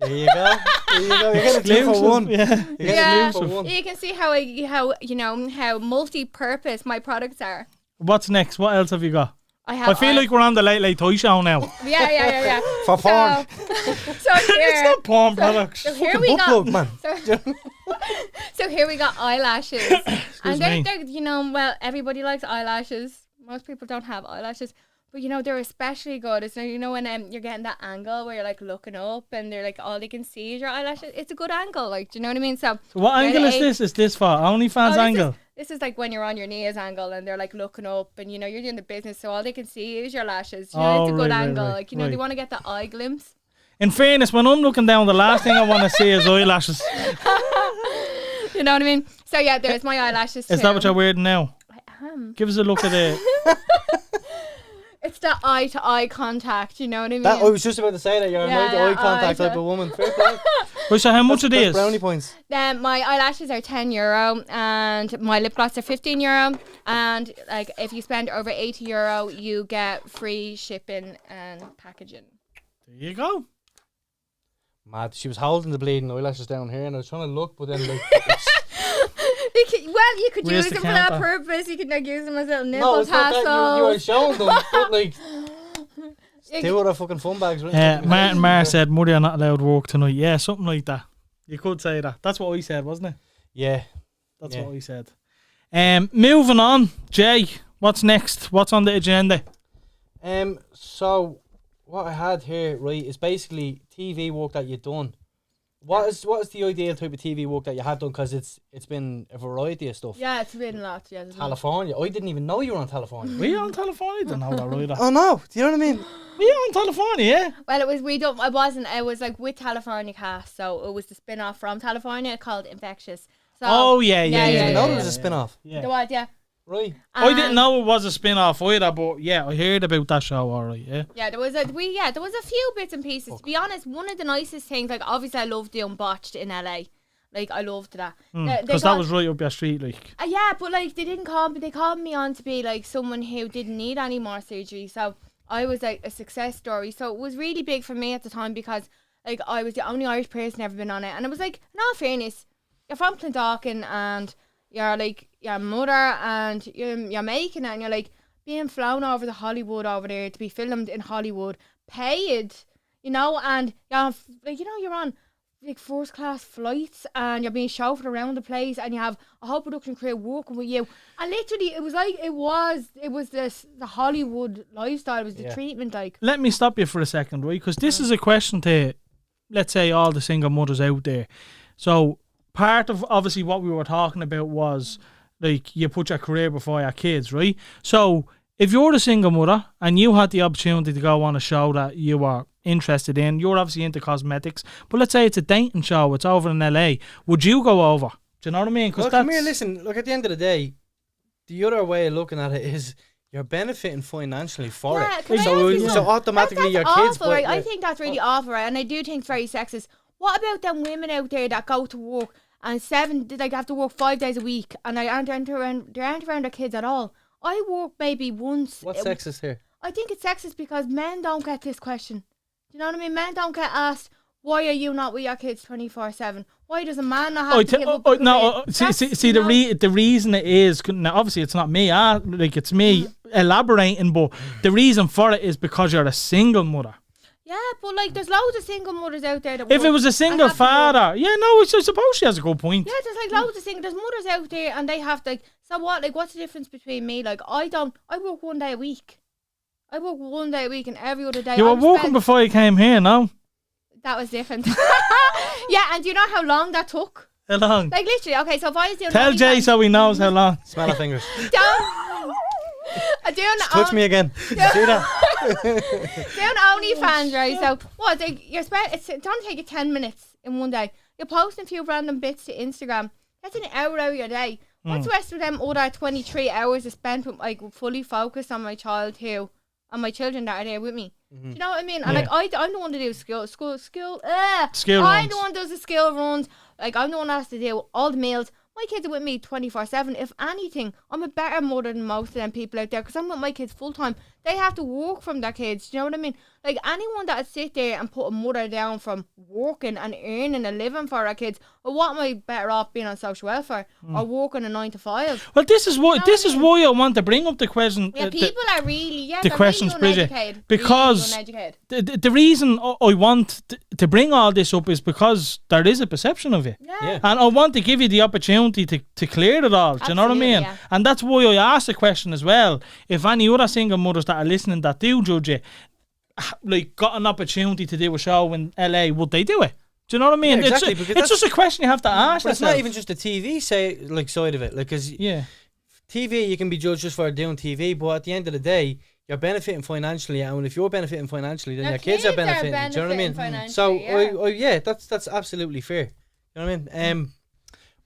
There you go. There you go. You're getting 2 for 1. Yeah. You're getting Yeah, 2 for 1. you can see how multi-purpose my products are. What's next? What else have you got? I I feel like we're on the Late Late Toy Show now. Yeah. For porn. So here, It's not porn products. so here Fucking we butt got. plug, man. So here we got eyelashes, and me. they're well, everybody likes eyelashes. Most people don't have eyelashes, but they're especially good. So when you're getting that angle where you're like looking up and they're like all they can see is your eyelashes. It's a good angle, like, do you know what I mean? So What they're angle the is eight- this? Is this for OnlyFans angle? This is like when you're on your knees angle and they're like looking up and you're doing the business, so all they can see is your lashes. It's a good angle. right, Like they right. want to get the eye glimpse. In fairness, when I'm looking down, the last thing I want to see is eyelashes. You know what I mean? So yeah, there's my eyelashes too. Is that what you're wearing now? I am. Give us a look at it. It's the eye to eye contact. You know what I mean? I was just about to say that you're Yeah, a yeah, eye contact eye type of woman. Fair play. Wait, so how much it That's is? brownie points. My eyelashes are €10 and my lip gloss are €15, and like if you spend over €80 you get free shipping and packaging. There you go. Mad. She was holding the bleeding eyelashes down here, and I was trying to look, but then like, You could Where's use the them for that counter? purpose. You could like use them as little no, nipple it's not that you were tassels. showing them, but like, You- they were the fucking fun bags. Right? Martin Marr said, Murray, you're not allowed to work tonight. Yeah, something like that. You could say that. That's what I said, wasn't it? Yeah. That's Yeah. what we said. Moving on, Jay. What's next? What's on the agenda? So what I had here, right, is basically TV work that you've done. What is the ideal type of TV work that you have done? Because it's been a variety of stuff. Yeah, it's been lots. Yeah, there's lots. California. I didn't even know you were on California. Were you on California? I don't know that, right? Oh no! Do you know what I mean? Were you on California? Yeah. Well, it was I wasn't. It was like with California cast, so it was the spin off from California called Infectious. So, Oh yeah. I didn't even know yeah, there was a spin off. Yeah. There was, yeah. Right. I didn't And- know it was a spin-off either, but yeah, I heard about that show. All right, yeah. Yeah, there was a few bits and pieces. To be honest, one of the nicest things, like obviously I loved the Unbotched in LA. Like I loved that. Because that was right up your street, like. Yeah, but like they didn't call me. They called me on to be like someone who didn't need any more surgery. So I was like a success story. So it was really big for me at the time because like I was the only Irish person ever been on it, and it was like, in all fairness, you're from Clondalkin and you're like your mother and you're making it, and you're like being flown over to Hollywood over there to be filmed in Hollywood, paid, and you're like, you're on like first class flights, and you're being chauffeured around the place, and you have a whole production crew working with you, and literally it was like it was the Hollywood lifestyle, was the treatment like. Let me stop you for a second, right? Because this is a question to, let's say, all the single mothers out there. So part of obviously what we were talking about was like you put your career before your kids, right? So if you're a single mother and you had the opportunity to go on a show that you are interested in, you're obviously into cosmetics, but let's say it's a dating show, it's over in LA, would you go over? Do you know what I mean? Well, come here, listen, look, at the end of the day, the other way of looking at it is you're benefiting financially for it. So automatically your kids... Awful, right? I think that's really awful, right? And I do think it's very sexist. What about them women out there that go to work and have to work 5 days a week and they aren't around their kids at all? I work maybe once... What's sexist here? I think it's sexist because men don't get this question. Do you know what I mean? Men don't get asked, why are you not with your kids 24/7? Why does a man not have to give up? The reason it is, now obviously it's not me, it's me elaborating, but the reason for it is because you're a single mother. Yeah, but like there's loads of single mothers out there that if it was a single father, I suppose she has a good point. Yeah, there's like loads of there's mothers out there and they have like, so what, like what's the difference between me? Like I work 1 day a week. I work 1 day a week and every other day. You were working before you came here, no? That was different. Yeah, and do you know how long that took? How long? Like literally, okay, so if I was doing Tell Jay so he knows how long. Smell her fingers. Touch me again. Do that. Doing OnlyFans, right? So what? It's only take you 10 minutes in 1 day. You're posting a few random bits to Instagram. That's an hour out of your day. What's the rest of them other 23 hours is spent with like fully focused on my child and my children that are there with me? Do you know what I mean? And like I'm the one to do skill runs. I'm the one who does the skill runs. Like I'm the one that has to do all the meals. My kids are with me 24/7. If anything, I'm a better mother than most of them people out there because I'm with my kids full time. They have to work from their kids. Do you know what I mean? Like anyone that would sit there and put a mother down from working and earning a living for her kids, well, what am I better off being on social welfare or working a 9 to 5? Well, this is why I want to bring up the question. Yeah, people are really the questions, really Bridget, because the reason I want to bring all this up is because there is a perception of it, and I want to give you the opportunity to clear it all. Do you know what I mean? Yeah. And that's why I asked the question as well. If any other single mothers that are listening that do judge it, like got an opportunity to do a show in LA, would they do it? Do you know what I mean? Yeah, exactly, it's just a question you have to ask. But it's not even just the TV side of it. Like, cause TV you can be judged just for doing TV, but at the end of the day, you're benefiting financially, and if you're benefiting financially, then your kids are benefiting. Do you know what I mean? So, that's absolutely fair. You know what I mean?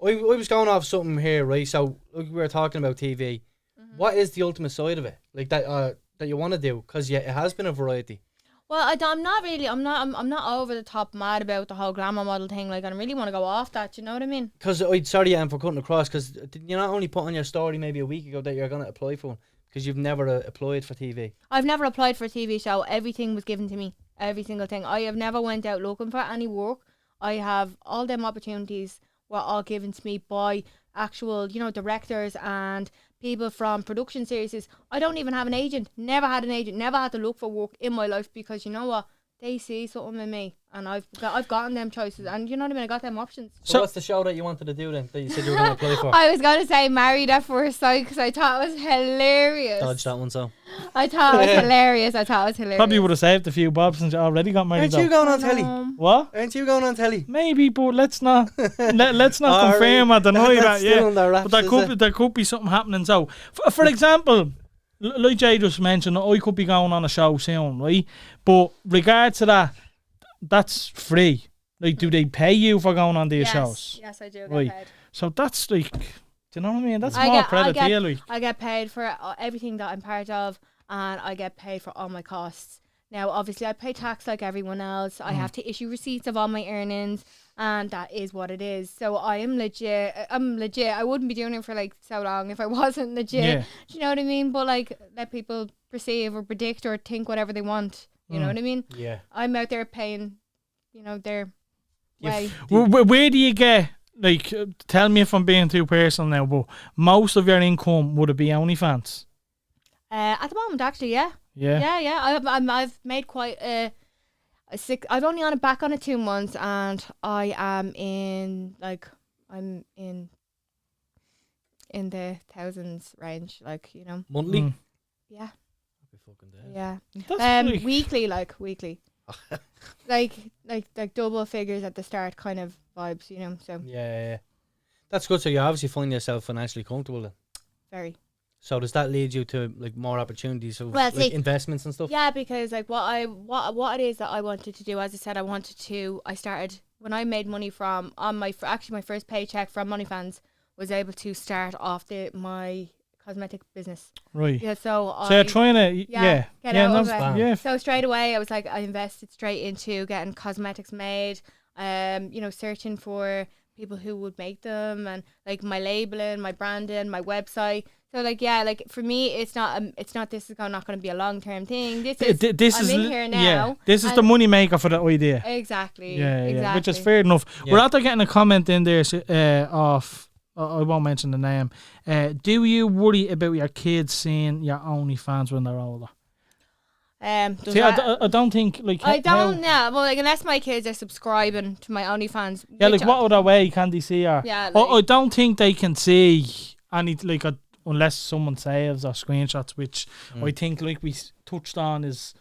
I was going off something here, right? So we were talking about TV. What is the ultimate side of it? Like that you want to do? Because it has been a variety. Well, I'm not over the top mad about the whole glamour model thing. Like I really want to go off that. Do you know what I mean? Because sorry, Anne, for cutting across. Because you not only put on your story maybe a week ago that you're going to apply for one because you've never applied for TV. I've never applied for a TV show. Everything was given to me. Every single thing. I have never went out looking for any work. I have all them opportunities were all given to me by actual, directors and people from production series. I don't even have an agent. Never had an agent. Never had to look for work in my life because you know what? They see something in me, and I've gotten them choices, and you know what I mean. I got them options. So what's the show that you wanted to do then? That you said you were going to apply for? I was going to say Married at First Sight because I thought it was hilarious. Dodge that one, so. I thought it was hilarious. Probably would have saved a few bobs since you already got married. Aren't you going on telly? What? Aren't you going on telly? Maybe, but let's not let's not confirm or deny that. Yeah, wraps, but there could be something happening. So, for example. Like Jay just mentioned, I could be going on a show soon, right? But regards to that, that's free. Like, do they pay you for going on these shows? Yes, I do get paid. So that's like, do you know what I mean? That's more credit to you. Like. I get paid for everything that I'm part of, and I get paid for all my costs. Now, obviously, I pay tax like everyone else. I have to issue receipts of all my earnings, and that is what it is. So I am legit. I'm legit. I wouldn't be doing it for like so long if I wasn't legit. Yeah. Do you know what I mean? But like, let people perceive or predict or think whatever they want. You know what I mean? Yeah. I'm out there paying, their way. Where do you get, like, tell me if I'm being too personal now, but most of your income would it be OnlyFans? At the moment, actually, yeah. Yeah. I've made quite I've only on it back on it 2 months, and I am in I'm in the thousands range, Monthly? Yeah. Happy fucking days. Yeah. That's Weekly, weekly. like double figures at the start kind of vibes, so Yeah. That's good. So you obviously find yourself financially comfortable then. very. So does that lead you to more opportunities of Well, see, investments and stuff? Yeah, because what it is that I wanted to do, as I said, I started when I made money from my first paycheck from OnlyFans was able to start off my cosmetic business. Right. Yeah, so you're trying to get out of it. yeah. So straight away I was like, I invested straight into getting cosmetics made, searching for people who would make them, and my labeling, my branding, my website. So for me, it's not this is not going to be a long term thing. I'm in here now. Yeah, this is the money maker for the idea. Exactly. Yeah, which is fair enough. Yeah. We're after getting a comment in there of I won't mention the name. Do you worry about your kids seeing your OnlyFans when they're older? See, I don't think I don't know. Well, unless my kids are subscribing to my OnlyFans. Yeah, what other way can they see her? Yeah. I don't think they can see any unless someone saves or screenshots, which I think we touched on is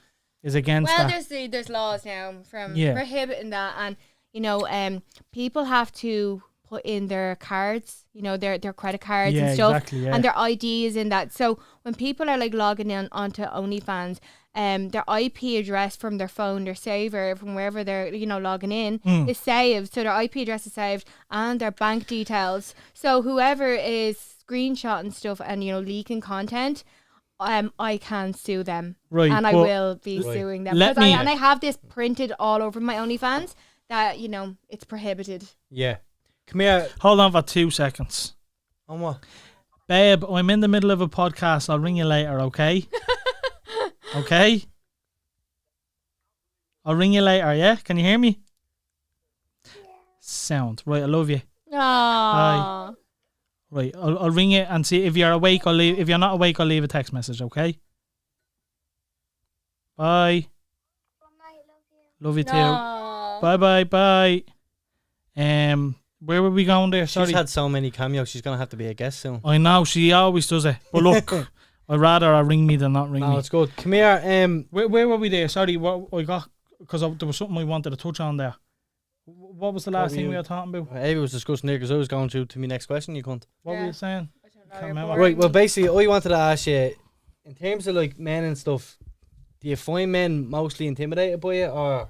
against that. Well, there's laws now from prohibiting that, and people have to put in their cards, their credit cards and stuff, exactly, and their ID is in that. So when people are logging in onto OnlyFans, their IP address from their phone, their saver from wherever they're logging in is saved. So their IP address is saved and their bank details. So whoever is screenshotting stuff and leaking content, I can sue them, right? And I will be suing them and I have this printed all over my OnlyFans that it's prohibited. Yeah. Come here. Hold on for 2 seconds. On what? Babe, I'm in the middle of a podcast. I'll ring you later, okay? Okay? I'll ring you later, yeah? Can you hear me? Yeah. Sound. Right, I love you. Aww. Bye. Right, I'll ring you and see if you're awake. If you're not awake, I'll leave a text message, okay? Bye. Love you too. Aww. Bye. Where were we going there? Sorry. She's had so many cameos. She's gonna have to be a guest soon. I know, she always does it. But look, I'd rather her ring me than not ring me. No, it's good. Come here. Where were we there? Sorry, what I got, because there was something I wanted to touch on there. What was the last thing we were talking about? Ava was discussing there because I was going to my next question. You cunt. What were you saying? I don't know. Right. Well, basically, I wanted to ask you, in terms of men and stuff, do you find men mostly intimidated by it, or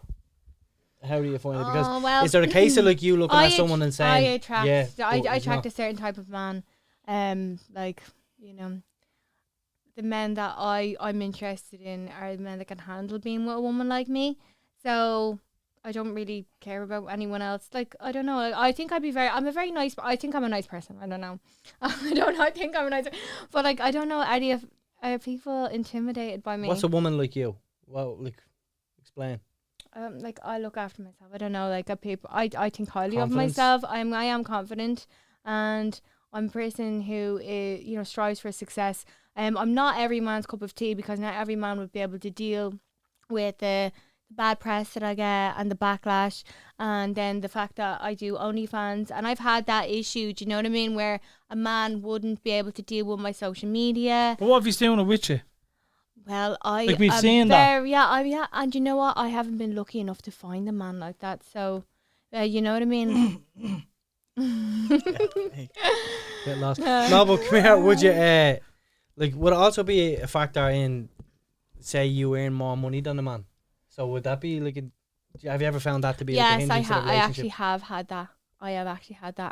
how do you find it? Because is there a case of you looking at someone and saying, I attract a certain type of man, the men that I'm interested in are the men that can handle being with a woman like me. So I don't really care about anyone else. I don't know. I think I think I'm a nice person. I don't know. I think I'm a nice, but I don't know. Are people intimidated by me? What's a woman like you? Well, explain. I look after myself. I don't know. People, I think highly of Confidence. myself. I am confident, and I'm a person who strives for success. I'm not every man's cup of tea, because not every man would be able to deal with the bad press that I get and the backlash, and then the fact that I do OnlyFans, and I've had that issue. Do you know what I mean? Where a man wouldn't be able to deal with my social media. But what if he's doing it with you? Well, we've seen that. Yeah, and you know what? I haven't been lucky enough to find a man like that. So, you know what I mean. Get lost. No, but come here. Would you would it also be a factor in, say, you earn more money than a man? So would that be have you ever found that to be a hindrance to the relationship? I actually have had that.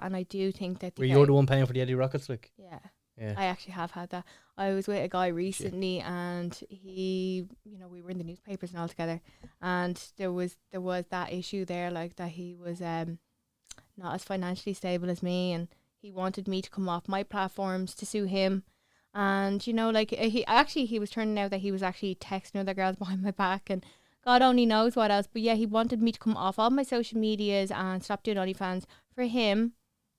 And I do think that. Were you the one paying for the Eddie Rockets, Yeah. I actually have had that. I was with a guy recently, and he, we were in the newspapers and all together, and there was that issue there, that he was not as financially stable as me, and he wanted me to come off my platforms to sue him. And he was turning out that he was actually texting other girls behind my back, and God only knows what else. But yeah, he wanted me to come off all my social medias and stop doing OnlyFans for him,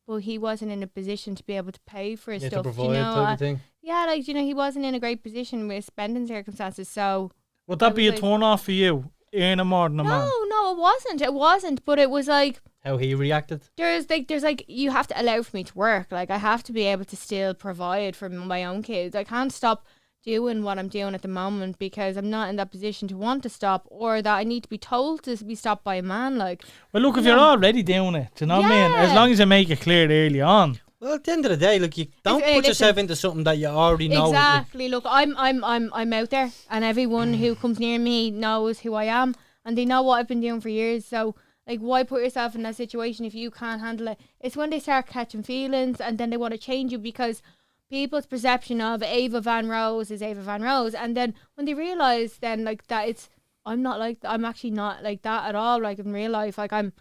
but he wasn't in a position to be able to pay for his stuff. To provide type of thing. Yeah, he wasn't in a great position with spending circumstances. So would that be a turn off for you? earning more than a man. No, it wasn't. But it was like How he reacted. there's like you have to allow for me to work. Like I have to be able to still provide for my own kids. I can't stop doing what I'm doing at the moment because I'm not in that position to want to stop, or that I need to be told to be stopped by a man. Like, Well, look, if you're already doing it, do you know what I mean? As long as you make it clear early on. Well, at the end of the day, like you don't put listen, yourself into something that you already know. exactly. Look, I'm out there, and everyone who comes near me knows who I am, and they know what I've been doing for years. So, like, why put yourself in that situation if you can't handle it? It's when they start catching feelings, and then they want to change you because people's perception of Ava Van Rose is Ava Van Rose, and then when they realise then like that I'm actually not like that at all. Like in real life, like I'm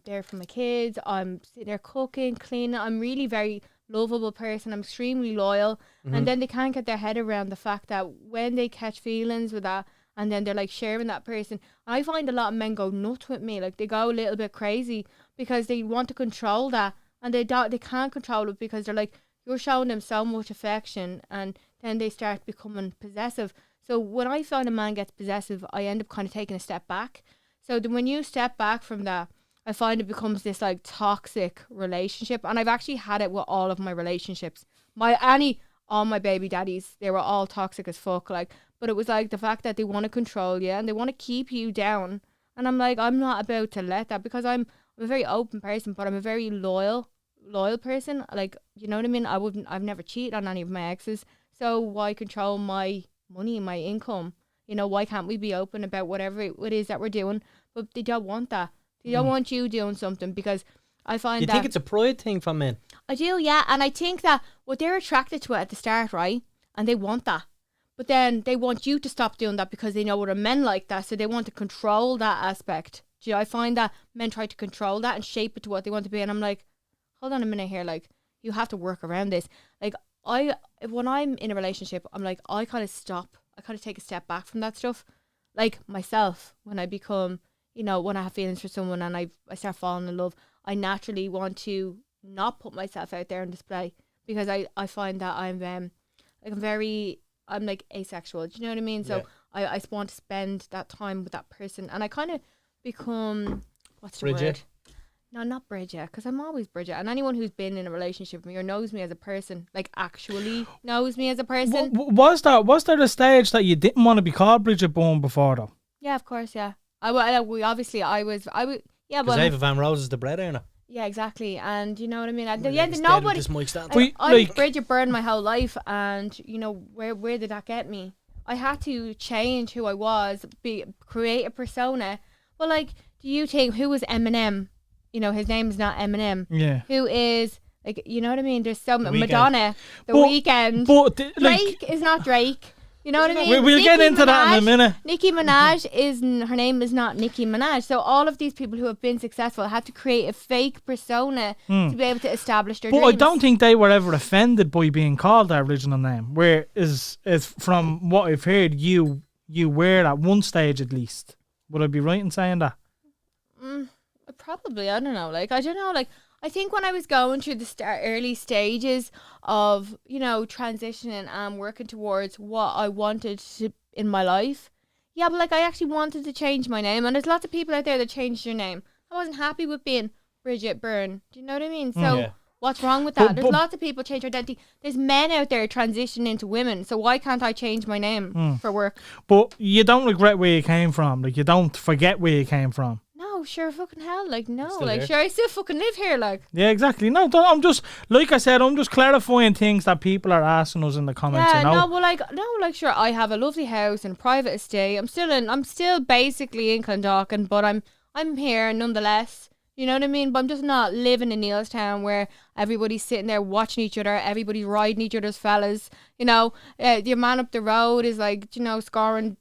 there for my kids. I'm sitting there cooking, cleaning. I'm really very lovable person. I'm extremely loyal, and then they can't get their head around the fact that when they catch feelings with that, and then they're like sharing that person. I find a lot of men go nuts with me. Like they go a little bit crazy because they want to control that, and they can't control it because they're like, you're showing them so much affection, and then they start becoming possessive. So when I find a man gets possessive, I end up kind of taking a step back. So then when you step back from that, I find it becomes this like toxic relationship. And I've actually had it with all of my relationships. All my baby daddies, they were all toxic as fuck. Like, but it was like the fact that they want to control you and they want to keep you down. And I'm like, I'm not about to let that, because I'm a very open person, but I'm a very loyal person. Like, you know what I mean? I've never cheated on any of my exes. So why control my money, my income? You know, why can't we be open about whatever it is that we're doing? But they don't want that. They don't want you doing something, because I find You that... think it's a pride thing for men? I do, yeah. And I think that what they're attracted to it at the start, right? And they want that. But then they want you to stop doing that because they know other men like that. So they want to control that aspect. Do you know, I find that men try to control that and shape it to what they want to be. And I'm like, hold on a minute here. Like, you have to work around this. Like, when I'm in a relationship, I'm like, I kind of stop. I kind of take a step back from that stuff. Like myself, when I become, you know, when I have feelings for someone and I start falling in love, I naturally want to not put myself out there on display, because I find that I'm asexual. Do you know what I mean? So yeah. I want to spend that time with that person, and I kind of become, what's the word? No, not Bridget, because I'm always Bridget. And anyone who's been in a relationship with me or knows me as a person, like actually knows me as a person. Was there a stage that you didn't want to be called Bridget Bourne before, though? Yeah, of course, yeah. I was, yeah. Because Ava Van Rose is the bread earner. Yeah, exactly. And you know what I mean? At the Really end, nobody... I was Bridget Byrne my whole life, and you know, where did that get me? I had to change who I was, create a persona. Well, like, do you think, who was Eminem? You know, his name is not Eminem. Yeah. Who is, like, you know what I mean? There's so Madonna, The Weeknd. But Drake is not Drake. You know what I mean? We'll get into that in a minute. Nicki Minaj her name is not Nicki Minaj. So all of these people who have been successful had to create a fake persona to be able to establish their dreams. But I don't think they were ever offended by being called their original name. Whereas, from what I've heard, you were at one stage at least. Would I be right in saying that? Probably, I don't know. Like, I don't know. Like, I think when I was going through the early stages of, you know, transitioning and working towards what I wanted to in my life, yeah, but like I actually wanted to change my name, and there's lots of people out there that changed their name. I wasn't happy with being Bridget Byrne. Do you know what I mean? So what's wrong with that? There's lots of people change their identity. There's men out there transitioning into women, so why can't I change my name for work? But you don't regret where you came from. Like, you don't forget where you came from. No, sure, fucking hell, like, no, like, sure, I still fucking live here, like. Yeah, exactly. No, I'm just, like I said, I'm just clarifying things that people are asking us in the comments. Yeah, you know? no, sure, I have a lovely house and a private estate. I'm still basically in Clondalkin, but I'm here nonetheless. You know what I mean? But I'm just not living in Neilstown where everybody's sitting there watching each other, everybody's riding each other's fellas. You know, the man up the road is like, you know, scoring,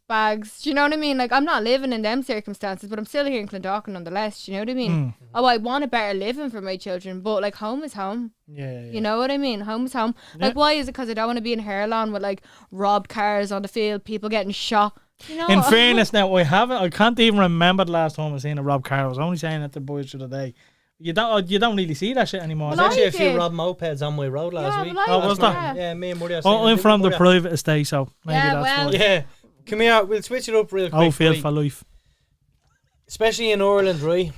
bags. Do you know what I mean? Like, I'm not living in them circumstances, but I'm still here in Clondalkin nonetheless. Do you know what I mean? Oh, I want a better living for my children, but like, home is home. Yeah. You know what I mean? Home is home. Yeah. Like, why is it? Because I don't want to be in Hairlawn with like robbed cars on the field, people getting shot. You know? In fairness, now I can't even remember the last time I seen a robbed car. I was only saying that to the boys the other day. You don't really see that shit anymore. There's actually a few robbed mopeds on my road last week. Was that? Yeah, me and Murray. I'm from the private estate, so maybe that's why. Yeah, Come here, we'll switch it up real quick. Oh, feel right? for life. Especially in Ireland, right?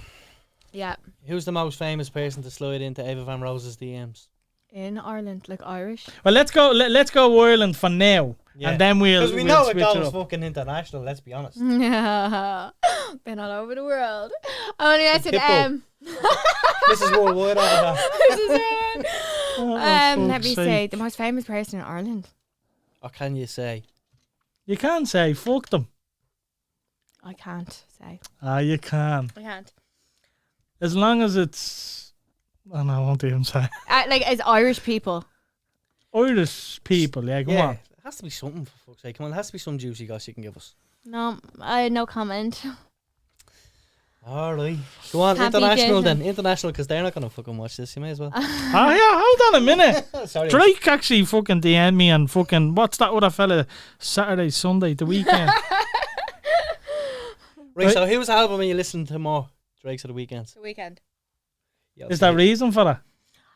Yeah. Who's the most famous person to slide into Ava Van Rose's DMs? In Ireland, like Irish. Well, let's go. Let's go Ireland for now, Yeah. and then we'll. Because we we'll know it switch goes up. fucking international, let's be honest. Yeah. Been all over the world. Only I said, Pitbull. This is worldwide over there. this is it. Let fuck's me sake. say, the most famous person in Ireland. Or can you say? You can't say fuck them. I can't say. You can. I can't. As long as it's. Oh no, I won't even say. Like, as Irish people. Irish people, yeah, come Yeah, on. it has to be something, for fuck's sake. Come on, it has to be some juicy goss you can give us. No, I had no comment. Alright. Go on, Can't be international Jason. then. International, because they're not going to fucking watch this. You may as well. Oh yeah, hold on a minute. Sorry. Drake actually fucking DM'd me and fucking what's that other fella? Saturday, Sunday, the weekend. Right, so whose album are you listening to more? Drake's or The Weeknd's? The weekend. Yeah, Is there reason for that?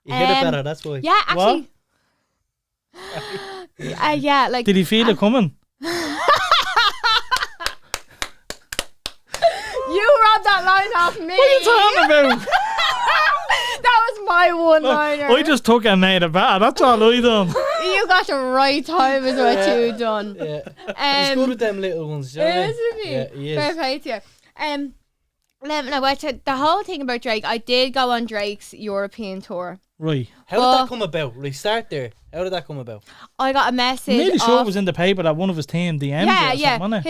You hit it better, that's why. Yeah, actually. Yeah, like. Did he feel it coming? You robbed that line off me. What are you talking about? That was my one-liner. I just took it and made it better. That's all I done. You got the right time is what you done. Yeah. He's good with them little ones. You know what I mean? Isn't he? Yeah, he is. Fair play to you. No, the whole thing about Drake, I did go on Drake's European tour. Right. How did that come about? Right, start there. How did that come about? I got a message. I'm nearly sure off- it was in the paper that one of his team DM'd Yeah, you or yeah. something, wasn't it?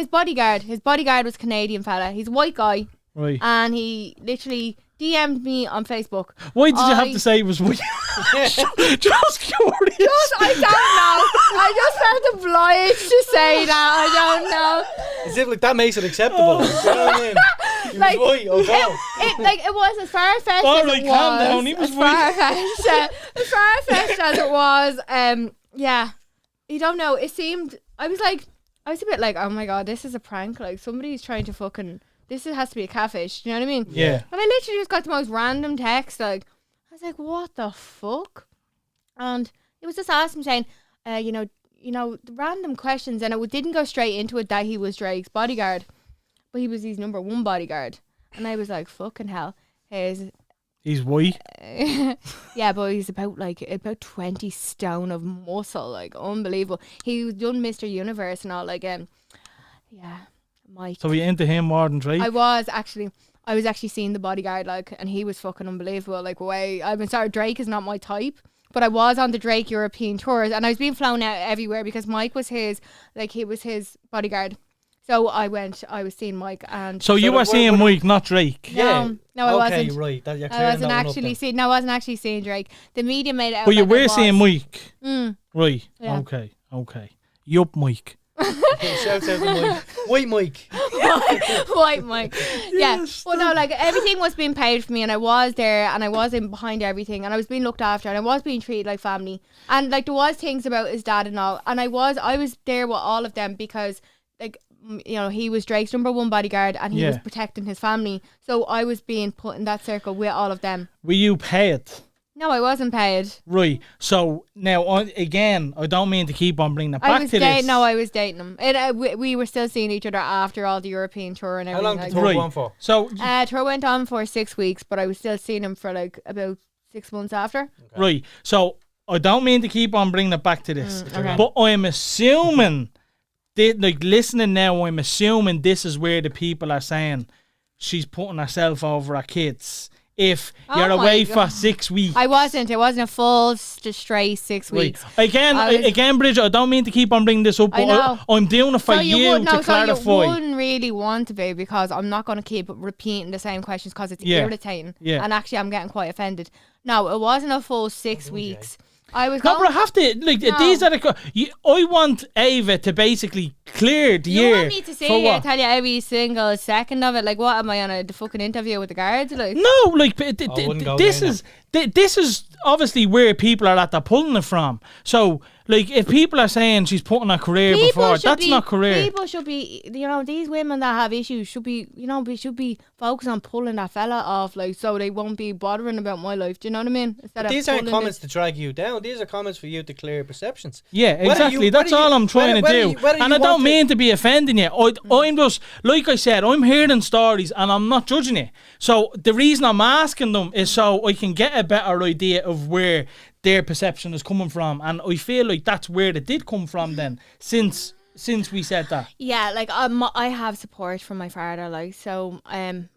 His bodyguard was a Canadian fella. He's a white guy, Right. and he literally DM'd me on Facebook. Why did you have to say it was weird? Just curious. I don't know. I just felt obliged to say that. I don't know. As if like that makes it acceptable. You know what I mean? He Like, was white, oh god. It was as far-fetched All as right, it calm was. down, he was as far-fetched, as far-fetched as it was. Yeah. You don't know. It seemed. I was a bit like, oh my god, this is a prank. Like somebody's trying to fucking. Has to be a catfish. Do you know what I mean? Yeah. And I literally just got the most random text. Like I was like, what the fuck? And it was just asking saying, the random questions, and it didn't go straight into it that he was Drake's bodyguard, but he was his number one bodyguard. And I was like, fucking hell. He's white. Yeah, but he's about 20 stone of muscle, like unbelievable. He done Mr. Universe and all, like yeah, Mike. So we into him more than Drake. I was actually seeing the bodyguard, like, and he was fucking unbelievable. Like, I'm sorry, Drake is not my type, but I was on the Drake European tours, and I was being flown out everywhere because Mike was his bodyguard. So I was seeing Mike, and so you were seeing Mike, not Drake. Yeah. No, I wasn't. Okay, right. You're I clearing wasn't that one up actually then. seeing. No, I wasn't actually seeing Drake. The media made it out. But you like were I seeing was. Mike. Right. Yeah. Okay. Yup, Mike. Okay, shouts out to Mike. White Mike. White Mike. Yeah. Yes, Well, no, like everything was being paid for me, and I was there, and I was in behind everything, and I was being looked after, and I was being treated like family, and like there was things about his dad and all, and I was there with all of them because like he was Drake's number one bodyguard, and he was protecting his family, so I was being put in that circle with all of them. Were you paid? No, I wasn't paid. Right. So now, again, I don't mean to keep on bringing it back to this. No, I was dating him. We were still seeing each other after all the European tour and How everything. long did like the tour Right. go on for? So, tour went on for 6 weeks, but I was still seeing him for like about 6 months after. right. So, I don't mean to keep on bringing it back to this. Okay. But I'm assuming, listening now, I'm assuming this is where the people are saying she's putting herself over her kids. If Oh you're my away God. for 6 weeks. I wasn't. It wasn't a full straight 6 weeks. Right. Again, Bridget, I don't mean to keep on bringing this up, I but know. I'm doing it for So you would, to clarify. So you wouldn't really want to be, because I'm not going to keep repeating the same questions because it's irritating. Yeah. And actually, I'm getting quite offended. No, it wasn't a full 6 weeks. I was No, going. but I have to, these are the... I want Ava to basically clear the You year. want me to sit for here what? and tell you every single second of it? Like, what am I on the fucking interview with the guards? Like, No, wouldn't go this there is this is obviously where people are at. They're pulling it from. So, like if people are saying she's putting her career before, that's not career. People should be, these women that have issues should be, we should be focused on pulling that fella off, like, so they won't be bothering about my life. Do you know what I mean? These aren't comments to drag you down. These are comments for you to clear perceptions. Yeah, exactly. That's all I'm trying to do. And I don't mean to be offending you. I'm just, like I said, I'm hearing stories and I'm not judging it. So the reason I'm asking them is so I can get a better idea of where their perception is coming from, and I feel like that's where it did come from then, since we said that. Yeah, like I have support from my father, like, so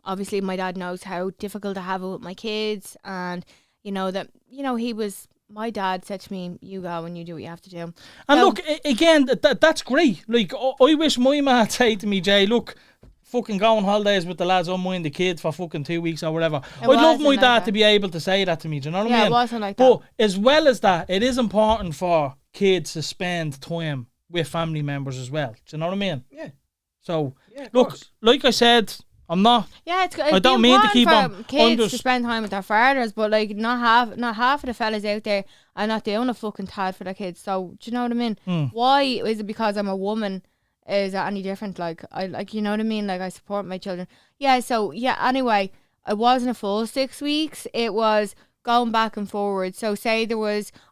obviously my dad knows how difficult I have it with my kids, and my dad said to me, you go and you do what you have to do. And look, again, that's great. Like, I wish my man would say to me, Jay, look, fucking go on holidays with the lads, I'll mind the kids for fucking 2 weeks or whatever. I'd love my dad to be able to say that to me, do you know what I mean? It wasn't like that. But as well as that, it is important for kids to spend time with family members as well. Do you know what I mean? Yeah. So, look, like I said, I'm not. Yeah, I don't mean to keep on. Kids to spend time with their fathers, but like not half of the fellas out there are not doing a fucking tad for their kids. So do you know what I mean? Why is it because I'm a woman? Is that any different? Like, you know what I mean? Like, I support my children. Yeah. So yeah. Anyway, it wasn't a full 6 weeks. It was going back and forward. So say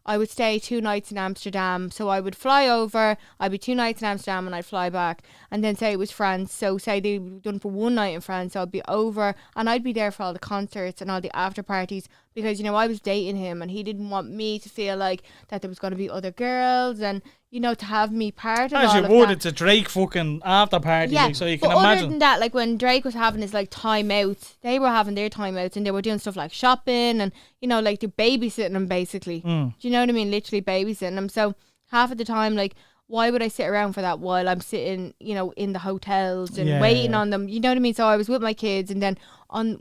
I would stay 2 nights in Amsterdam. So I would fly over, I'd be 2 nights in Amsterdam and I'd fly back. And then say it was France. So say they were done for 1 night in France. So I'd be over and I'd be there for all the concerts and all the after parties because, I was dating him and he didn't want me to feel like that there was going to be other girls and, to have me part of all of that. As you would, it's a Drake fucking after party, yeah, like, so you can but imagine. Other than that, like when Drake was having his like time out, they were having their time outs and they were doing stuff like shopping and, like they're babysitting them basically. Do you know what I mean? Literally babysitting them. So half of the time, like, why would I sit around for that while I'm sitting, in the hotels and waiting on them? You know what I mean? So I was with my kids and then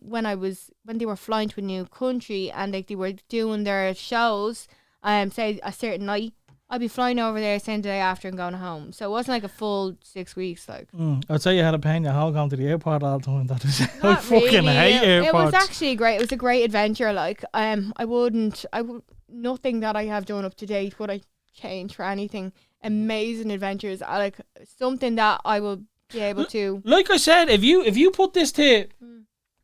when they were flying to a new country and like they were doing their shows, say a certain night, I'd be flying over there same day after and going home. So it wasn't like a full 6 weeks. Like, I'd say you had a pain your whole going to the airport all the time. That is, I not fucking really. hate airports. It was actually great. It was a great adventure. Like, nothing that I have done up to date would I change for anything. Amazing adventures. I like something that I will be able to. Like I said, if you put this to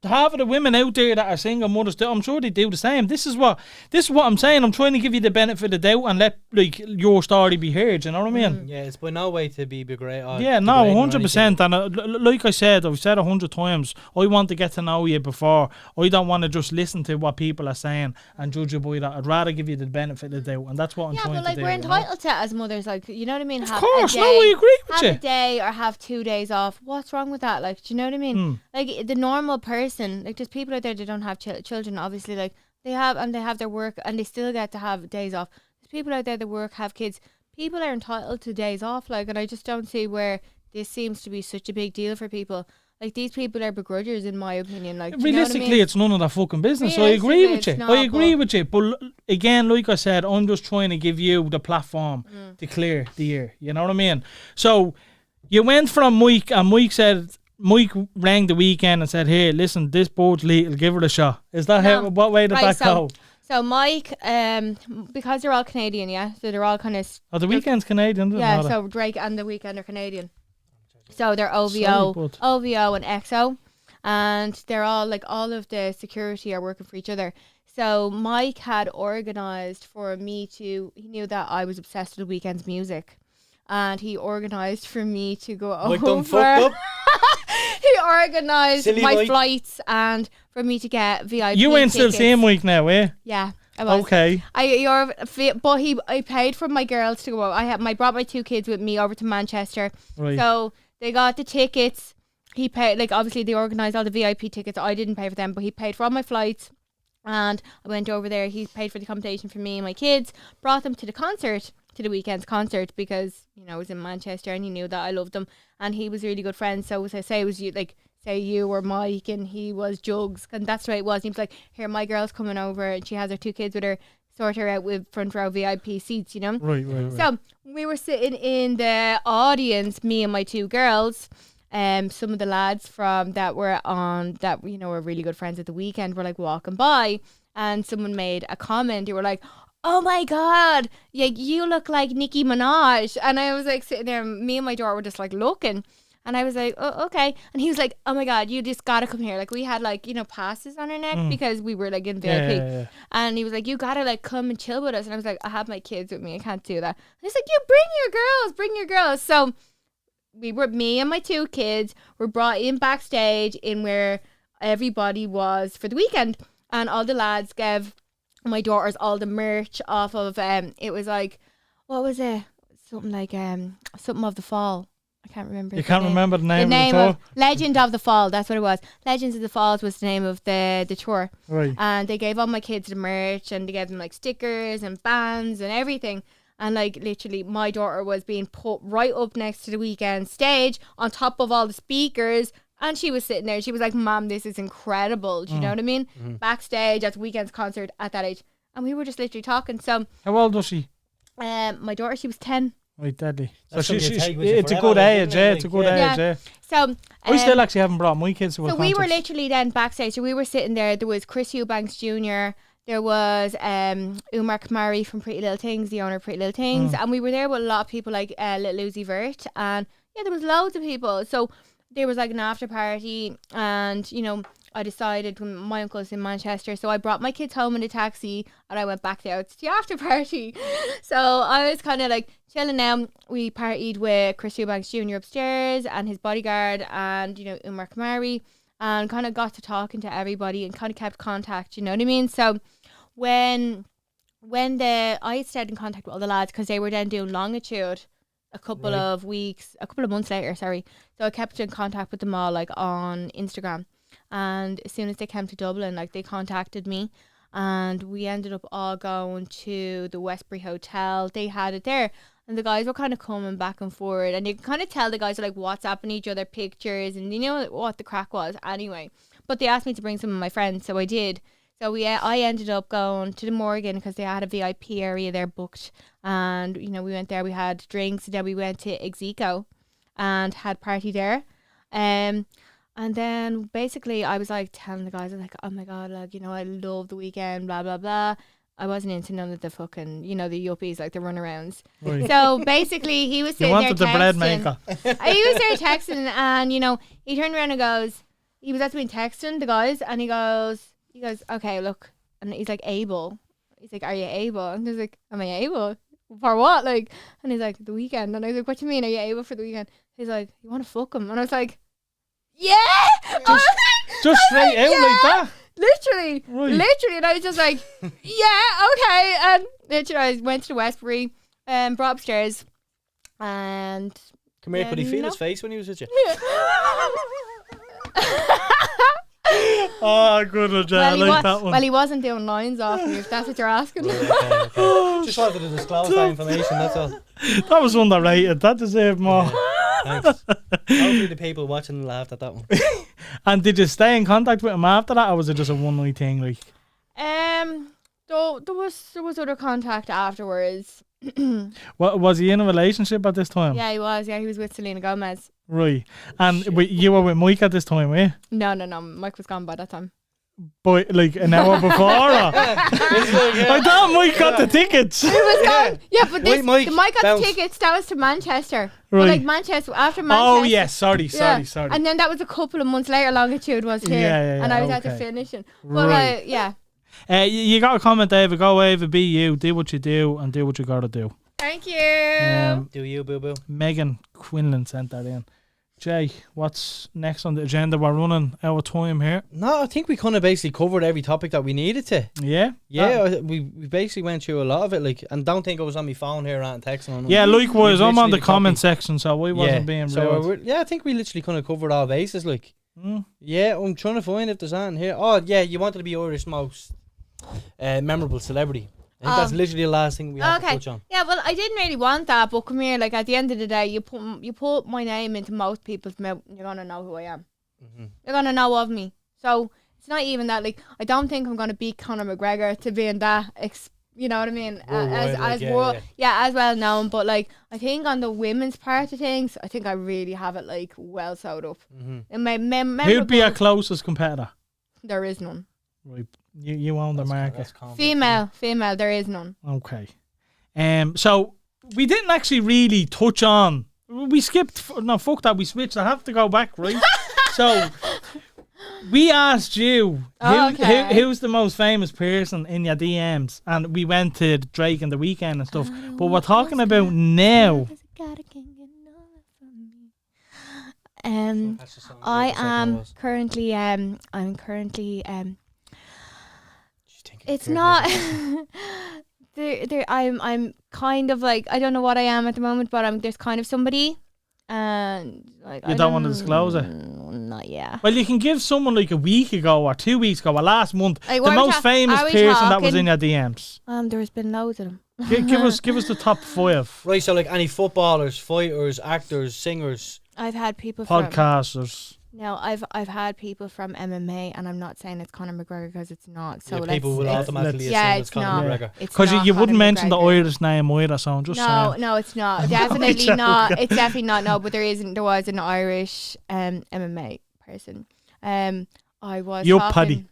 half of the women out there that are single mothers, I'm sure they do the same. This is what I'm saying. I'm trying to give you the benefit of the doubt and let like your story be heard. You know what I mean? Yeah, it's by no way to be begrudged. Yeah, no, 100%. And like I said, I've said 100 times, I want to get to know you before. I don't want to just listen to what people are saying and judge you by that. I'd rather give you the benefit of the doubt, and that's what I'm trying to do. Yeah, but like we're entitled to as mothers, like, you know what I mean? Of course, I agree with you. Have a day or have 2 days off. What's wrong with that? Like, do you know what I mean? Like the normal person, like there's people out there that don't have children, obviously, like they have their work and they still get to have days off. There's people out there that work, have kids. People are entitled to days off, like, and I just don't see where this seems to be such a big deal for people. Like, these people are begrudgers, in my opinion. Like, realistically, it's none of their fucking business. I agree with you. I agree with you. But again, like I said, I'm just trying to give you the platform to clear the air. You know what I mean? So you went from Mike, and Mike rang the Weeknd and said, "Hey, listen, this boat's little, give it a shot." Is that what way did that go? So Mike, because they're all Canadian, yeah, so they're all kind of. Oh, the Weeknd's Canadian, isn't it? Yeah, so Drake and the Weeknd are Canadian. So they're OVO and XO, and they're all like, all of the security are working for each other. So Mike had organised for me he knew that I was obsessed with the Weeknd's music, and he organised for me to go over. Done fucked up. He organised my Mike. flights and for me to get VIP. You ain't tickets. still seeing Mike now, eh? Yeah, I was. Okay. I paid for my girls to go over. I brought my 2 kids with me over to Manchester. Right. So they got the tickets. He paid, like, obviously they organised all the VIP tickets. I didn't pay for them, but he paid for all my flights. And I went over there. He paid for the accommodation for me and my kids. Brought them to the concert, to the Weeknd's concert, because, I was in Manchester and he knew that I loved them. And he was really good friends. So say it was you, like, say you were Mike and he was Jugs. And that's the way it was. And he was like, here, my girl's coming over and she has her 2 kids with her. Sort her out with front row VIP seats, Right. So we were sitting in the audience, me and my 2 girls. Some of the lads that were really good friends at the Weeknd were like walking by, and someone made a comment. They were like, oh my God, yeah, you look like Nicki Minaj. And I was like sitting there, me and my daughter were just like looking. And I was like, oh, okay. And he was like, oh my God, you just gotta come here. Like we had like, you know, passes on our neck because we were like in VIP. Yeah. And he was like, you gotta like come and chill with us. And I was like, I have my kids with me. I can't do that. And he's like, you bring your girls. So me and my 2 kids were brought in backstage in where everybody was for the weekend. And all the lads gave my daughters all the merch off of, it was like, what was it? Something like, something of the fall. I can't remember. You can't remember the name of Legend of the Fall. That's what it was. Legends of the Falls was the name of the tour. Right. And they gave all my kids the merch and they gave them like stickers and bands and everything. And like literally my daughter was being put right up next to the Weeknd stage on top of all the speakers. And she was sitting there. She was like, Mom, this is incredible. Do you know what I mean? Backstage at the Weeknd's concert at that age. And we were just literally talking. So how old was she? My daughter, she was 10. Right, deadly. So That's something you take with you it's a forever, good age, isn't it? yeah. It's a good age, yeah. So I still actually haven't brought my kids to a So concert. we were literally then backstage. So we were sitting there. There was Chris Eubanks Jr. There was Umar Kamari from Pretty Little Things, the owner of Pretty Little Things. And we were there with a lot of people like Little Uzi Vert. And yeah, there was loads of people. So there was like an after party. And, you know, I decided when my uncle's in Manchester. So I brought my kids home in a taxi and I went back there to the after party. So I was kind of like chilling out. We partied with Chris Eubanks Jr. upstairs and his bodyguard and, you know, Umar Kamari. And kind of got to talking to everybody and kind of kept contact, you know what I mean? So when I stayed in contact with all the lads because they were then doing Longitude a couple of months later, sorry. So I kept in contact with them all like on Instagram. And as soon as they came to Dublin, like they contacted me and we ended up all going to the Westbury Hotel. They had it there. And the guys were kind of coming back and forward. And you can kind of tell the guys are like WhatsApping each other pictures. And you know what the crack was anyway. But they asked me to bring some of my friends. So I did. So I ended up going to the Morgan because they had a VIP area there booked. And, you know, we went there. We had drinks. And then we went to Execo and had party there. And then basically I was like telling the guys, I was like, oh my God, like, you know, I love the Weeknd, blah, blah, blah. I wasn't into none of the fucking, you know, the yuppies, like the runarounds. Right. So basically, he was sitting there wanted the bread maker. he was there texting, and you know, he turned around and goes, he was actually texting the guys, and he goes, okay, look, and he's like, able. He's like, are you able? And he's like, am I able? For what? Like, and he's like, the Weeknd. And I was like, what do you mean? Are you able for the Weeknd? He's like, you want to fuck him? And I was like, yeah. Just straight out like that. Literally, and I was just like, yeah, okay. And literally, I went to the Westbury, brought upstairs, and Come here, could he feel his face when he was with you? Oh, good one, Jay. I like that one. Well, he wasn't doing lines off me, if that's what you're asking. Okay. Just wanted to disclose that information, that's all. That was underrated. That deserved more. Thanks. Hopefully the people watching laughed at that one. And did you stay in contact with him after that, or was it just a one night thing? Like, there was other contact afterwards. what was he in a relationship at this time? Yeah, he was. Yeah, he was with Selena Gomez. Right. And you were with Mike at this time, were you? No. Mike was gone by that time. But like an hour before, I thought Mike got the tickets. He was gone. Yeah, but Wait, Mike, the Mike got bounce. the tickets. That was to Manchester. Right. But like Manchester after Manchester. Oh yes, sorry. And then that was a couple of months later. Longitude was here, Yeah, and I was at the okay. finishing. But Right. yeah. You got a comment, Ava. Go, Ava. Be you. Do what you do, and do what you gotta do. Thank you. Do you, boo boo? Megan Quinlan sent that in. Jay, what's next on the agenda? We're running out of time here. No, I think we kind of basically covered every topic that we needed to. Yeah? Yeah, we basically went through a lot of it. Like, and don't think I was on my phone here and texting on. Yeah, likewise. We I'm on the literally comment section, so we wasn't being rude. Yeah, I think we literally kind of covered all bases. Like, Mm. yeah, I'm trying to find if there's anything here. Oh, yeah, you wanted to be Irish most memorable celebrity. I think that's literally the last thing we have to touch on. Yeah, well, I didn't really want that, but come here. Like at the end of the day, you put my name into most people's mouth, you're gonna know who I am. Mm-hmm. You're gonna know of me. So it's not even that. Like I don't think I'm gonna beat Conor McGregor to being that. You know what I mean? As well known. But like I think on the women's part of things, I think I really have it like well sewed up. Mm-hmm. In my Who'd be our closest competitor? There is none. Right. You own the market. That's confident. Female, there is none. Okay. So we didn't actually really touch on. We skipped. No, fuck that. We switched. I have to go back, right? So we asked you who's the most famous person in your DMs, and we went to Drake and the Weeknd and stuff. But we're talking about now. I am currently it's not I'm kind of like, I don't know what I am at the moment, but there's kind of somebody, and like You don't want to disclose it? Not yet. Well, you can give someone like a week ago or 2 weeks ago or last month Like, the what are we most ta- famous are we person that was talking- in your DMs. There's been loads of them. Give us the top 5 Right, so like any footballers, fighters, actors, singers. I've had people from podcasters. No, I've had people from MMA, and I'm not saying it's Conor McGregor because it's not. So people will automatically yeah, assume it's Conor not. McGregor. Because you wouldn't mention the Irish. Irish name either, so I'm just saying. No, it's not. Definitely not. It's definitely not. No, but there was an Irish MMA person. I was. You're talking- Paddy.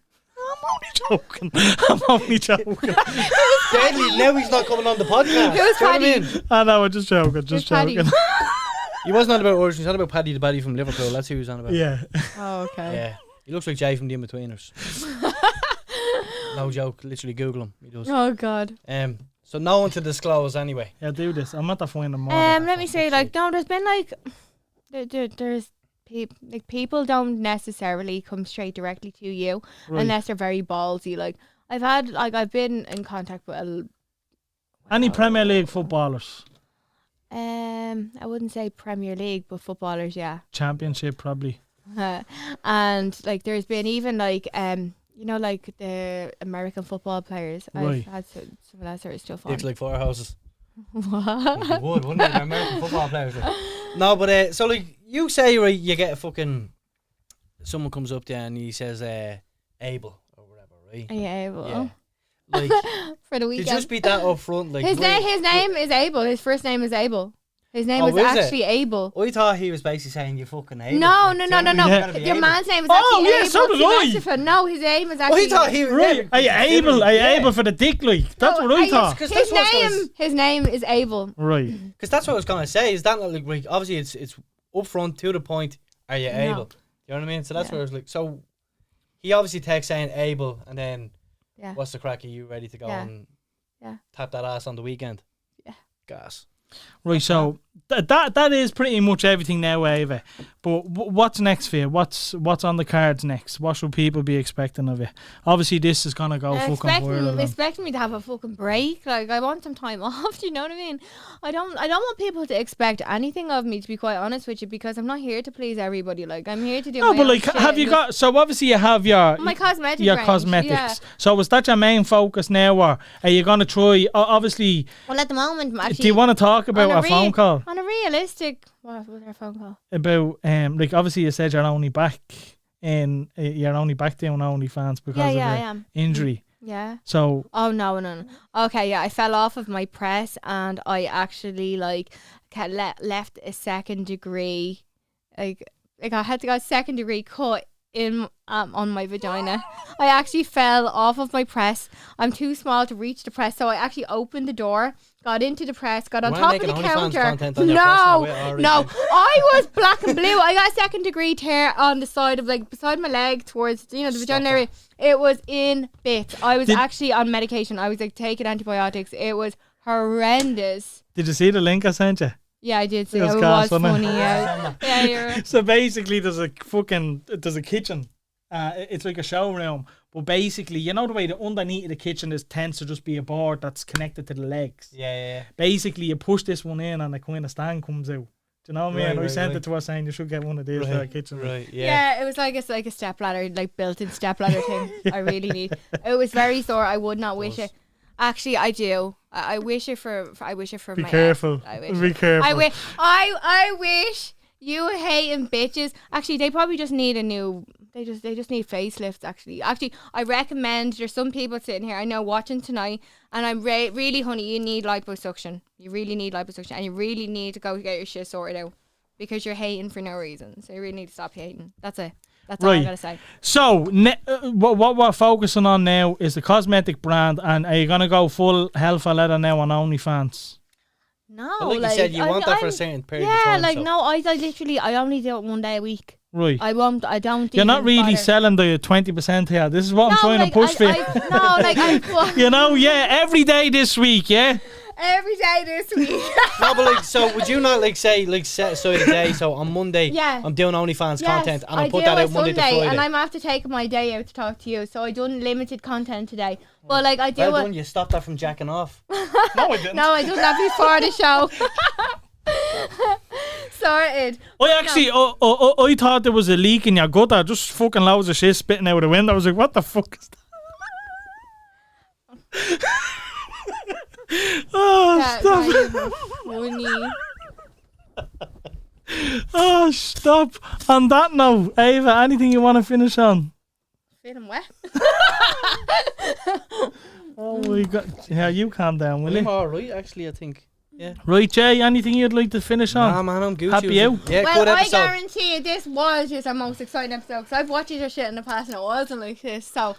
I'm only joking. Deadly, now he's not coming on the podcast. Who's Do you know what I Paddy? mean? I know, I'm just joking. Who's Just Paddy? joking. He wasn't on about Irish, he was on about Paddy the Baddy from Liverpool. That's who he was on about. Yeah. Oh, okay. Yeah. He looks like Jay from The In-Betweeners. No joke, literally Google him. He does. Oh God. So no one to disclose anyway. Yeah, do this. I'm not the finding more. Let me say, like, no, there's been like, there's people don't necessarily come straight directly to you unless they're very ballsy. Like, I've been in contact with Any Premier League footballers? I wouldn't say Premier League, but footballers, yeah. Championship, probably. And like, there's been even like like the American football players. Right. I've had some of that sort of stuff on. Dicks like firehouses. What? You would, wouldn't it? American football players. Like. No, but so like you say, right, you get a fucking someone comes up there and he says Abel or whatever, right? Yeah, well, Like for the to weekend. just be that upfront, like His name is Abel. His first name is Abel. His name is is it? actually Abel. I thought he was basically saying you fucking Abel. No. Like, do you know what I mean? Yeah. You gotta be Your Abel. man's name is Oh, actually yeah, Abel. so did I. Christopher. No, his name is Oh, actually. he thought he was Right. Are you able? Are you able for the dick like? That's what I thought. His name is Abel. Right. Because that's what I was gonna say. Is that not like obviously it's upfront to the point? Are you able? You know what I mean? So that's Yeah. where I was like. So he obviously texts saying Abel, and then Yeah. what's the crack? Are you ready to go and tap that ass on the weekend? Yeah. Gas. Right, so that is pretty much everything now, Ava. But what's next for you? What's on the cards next? What should people be expecting of you? Obviously, this is gonna go fucking viral. Expecting me to have a fucking break. Like, I want some time off. Do you know what I mean? I don't want people to expect anything of me, to be quite honest with you, because I'm not here to please everybody. Like, I'm here to do. No, my but own like, shit have you and got? So obviously, you have your my cosmetic your range, cosmetics. yeah. So is that your main focus now, or are you gonna try? Obviously, Well, at the moment, I'm actually. do you want to talk about a phone call? On a realistic. What was our phone call? About like obviously you said you're only back doing OnlyFans because of I the am. injury. Yeah. So Oh no. Okay, yeah, I fell off of my press, and I actually left a second degree, like I had to go second degree cut in on my vagina. I actually fell off of my press. I'm too small to reach the press, so I actually opened the door, got into the press, got on You top weren't of the making OnlyFans counter. content on your press now, already. No, I was black and blue. I got a second degree tear on the side of beside my leg towards the vagina area. It was in bits. I was actually on medication. I was taking antibiotics. It was horrendous. did you see the link I sent you? Yeah, I did see It it. was It gas, was wasn't it? funny. Yeah, you're. So basically, there's a kitchen. It's like a showroom, but basically, you know the way the underneath of the kitchen is tends to just be a board that's connected to the legs. Yeah. Basically, you push this one in, and a kind of stand comes out. Do you know what I mean? Right, I sent right. it to her saying you should get one of these for the kitchen. Right. Yeah, it was like a step ladder, built-in step ladder thing. I really need. It was very sore. I would not wish it. Actually, I do. I wish it for. I wish it for Be my. careful. I wish Be it. careful. I wish you hating bitches. Actually, they probably just need a new. They just need facelifts. Actually, I recommend. There's some people sitting here I know watching tonight, and I'm really, honey, you need liposuction. You really need liposuction, and you really need to go get your shit sorted out because you're hating for no reason. So you really need to stop hating. That's it. That's all I gotta say. So, what we're focusing on now is the cosmetic brand, and are you gonna go full hell for leather now on OnlyFans? No, But like you said, you want that for a certain period of time. like so. no, I literally I only do it 1 day a week. Right. I don't. You're not even really bother. selling the 20% here. This is what I'm trying to push for you. You know, every day this week, yeah? Every day this week. No, but like, so would you not like say like set aside a day? So on Monday, Yeah. I'm doing OnlyFans Yes, content, and I I'll put do that a out Monday to Sunday, Friday. and I'm after taking my day out to talk to you. So I done limited content today. But like I do Well it. done, you stopped that from jacking off. No, I didn't. No, I done that before the show. Sorted. I actually, I thought there was a leak in your gutter. Just fucking loads of shit spitting out the window. I was like, what the fuck is that? Oh, That's stop. not even funny. Oh, stop. On that note, Ava, anything you want to finish on? Feeling wet. Oh, my God. Yeah, you calm down, will I'm you? alright, actually, I think. Yeah. Right, Jay, anything you'd like to finish on? Nah, man, I'm Gucci. Happy you? Yeah, Well, good I episode. guarantee you this was just our most exciting episode because I've watched your shit in the past and it wasn't like this. So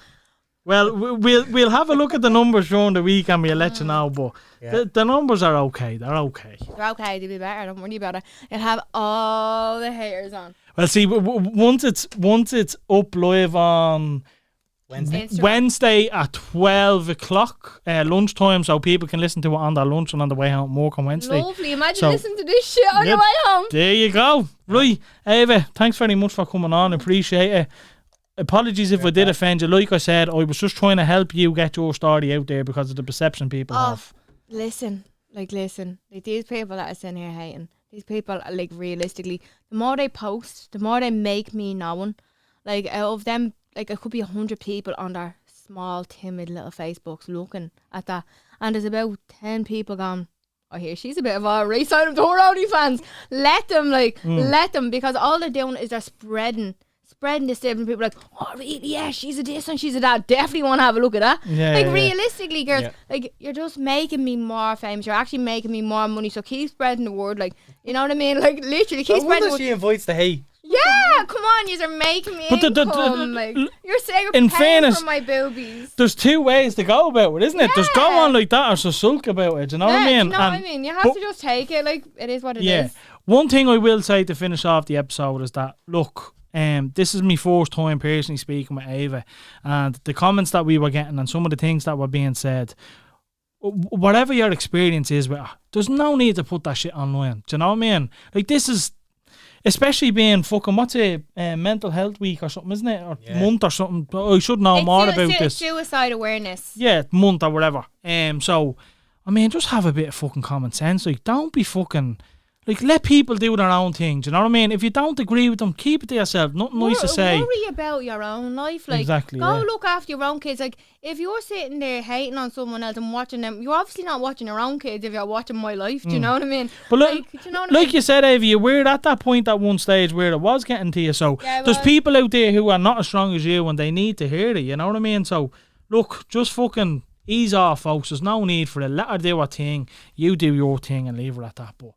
Well, we'll have a look at the numbers during the week and we'll let you know, but the numbers are okay. They're okay. they're okay, they'll be better. Don't worry about it. You'll have all the haters on. Well, see, once it's up live on Instagram. Wednesday at 12 o'clock lunchtime, so people can listen to it on their lunch and on the way home from work on Wednesday. Lovely. Imagine So- listening to this shit on Yep. your way home. There you go. Right, Ava, thanks very much for coming on. Appreciate it. Apologies if I did offend you. Like I said, I was just trying to help you get your story out there because of the perception people have. Listen. Like these people that are sitting here hating, these people, like, realistically, the more they post, the more they make me known. Like, out of them, like, it could be 100 people on their small, timid little Facebooks looking at that. And there's about 10 people gone, oh, here, she's a bit of a race sign up to her OnlyFans. Let them, let them, because all they're doing is they're spreading this stuff, and people are like, oh, really? Yeah, she's a this and she's a that. Definitely want to have a look at that. Yeah, Realistically, girls, like, you're just making me more famous. You're actually making me more money. So keep spreading the word. Like, you know what I mean? Like, literally, keep I spreading wonder the if word. she invites the hate. Yeah, come on, you're making me But income. Like, you're saying in you're paying fairness, for my boobies. There's two ways to go about it, isn't it? There's go Yeah. on like that or so sulk about it. Do you know what I Yeah, mean? you know what I And- mean? You have but- to just take it. Like, it is what it is. Yeah. One thing I will say to finish off the episode is that, look, this is my first time personally speaking with Ava, and the comments that we were getting and some of the things that were being said, whatever your experience is with her, there's no need to put that shit online. Do you know what I mean? Like, this is, especially being fucking, what's it, mental health week or something, isn't it? Or month or something. I should know It's more about this. Suicide awareness. Yeah, month or whatever. So, I mean, just have a bit of fucking common sense. Like, don't be fucking, like, let people do their own thing. Do you know what I mean? If you don't agree with them, keep it to yourself. Nothing nice to say. Worry about your own life. Like, Exactly, go yeah. look after your own kids. Like, if you're sitting there hating on someone else and watching them, you're obviously not watching your own kids if you're watching my life. Do you know what I mean? But do you know what I mean? like you said, Ava, you were at that point at one stage where it was getting to you. So Yeah, it there's was. people out there who are not as strong as you and they need to hear it. You know what I mean? So, look, just fucking ease off, folks. There's no need for it. Let her do her thing. You do your thing and leave her at that. But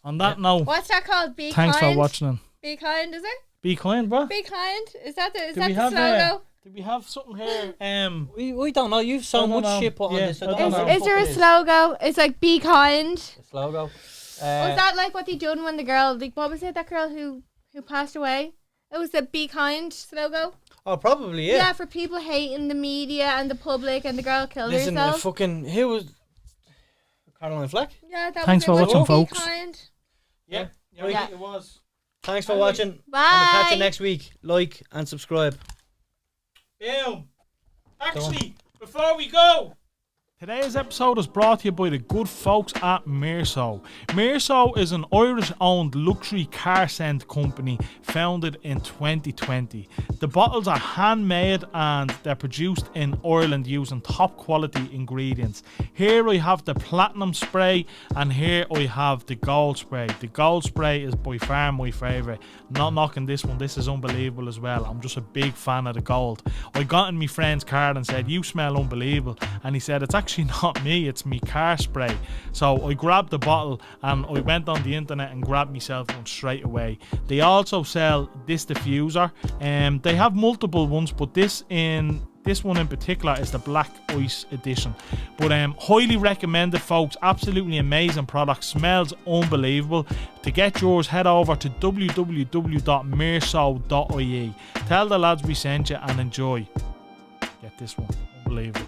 on that note, What's that called? Be thanks kind. for watching. Be kind, is it? Be kind, bro. Be kind. Is that the Do we have slogan? do we have something here? We don't know. You've so I don't much know. shit put on Yeah, this. I I don't don't know. know. Is there a slogan? It's like, be kind. It's logo. Was that like what they done when the girl, like, what was it, that girl who passed away? It was the be kind slogan. Oh, probably, Yeah. yeah. For people hating the media and the public, and the girl killed Listen, herself. fucking, who was Caroline Fleck? Yeah, that Thanks was for it. watching, Be folks. kind. Yeah, Yeah. it was. Thanks for watching. And we'll Bye. catch you next week. Like and subscribe. Boom. Actually, before we go, today's episode is brought to you by the good folks at Mír Só. Mír Só is an Irish-owned luxury car scent company founded in 2020. The bottles are handmade and they're produced in Ireland using top quality ingredients. Here I have the platinum spray and here I have the gold spray. The gold spray is by far my favourite. Not knocking this one, this is unbelievable as well. I'm just a big fan of the gold. I got in my friend's car and said, you smell unbelievable. And he said, it's actually actually not me, it's me car spray. So I grabbed the bottle and I went on the internet and grabbed myself one straight away. They also sell this diffuser. They have multiple ones, but this one in particular is the Black Ice edition. But highly recommended, folks. Absolutely amazing product. Smells unbelievable. To get yours, head over to www.mírsó.ie. Tell the lads we sent you and enjoy. Get this one. Unbelievable.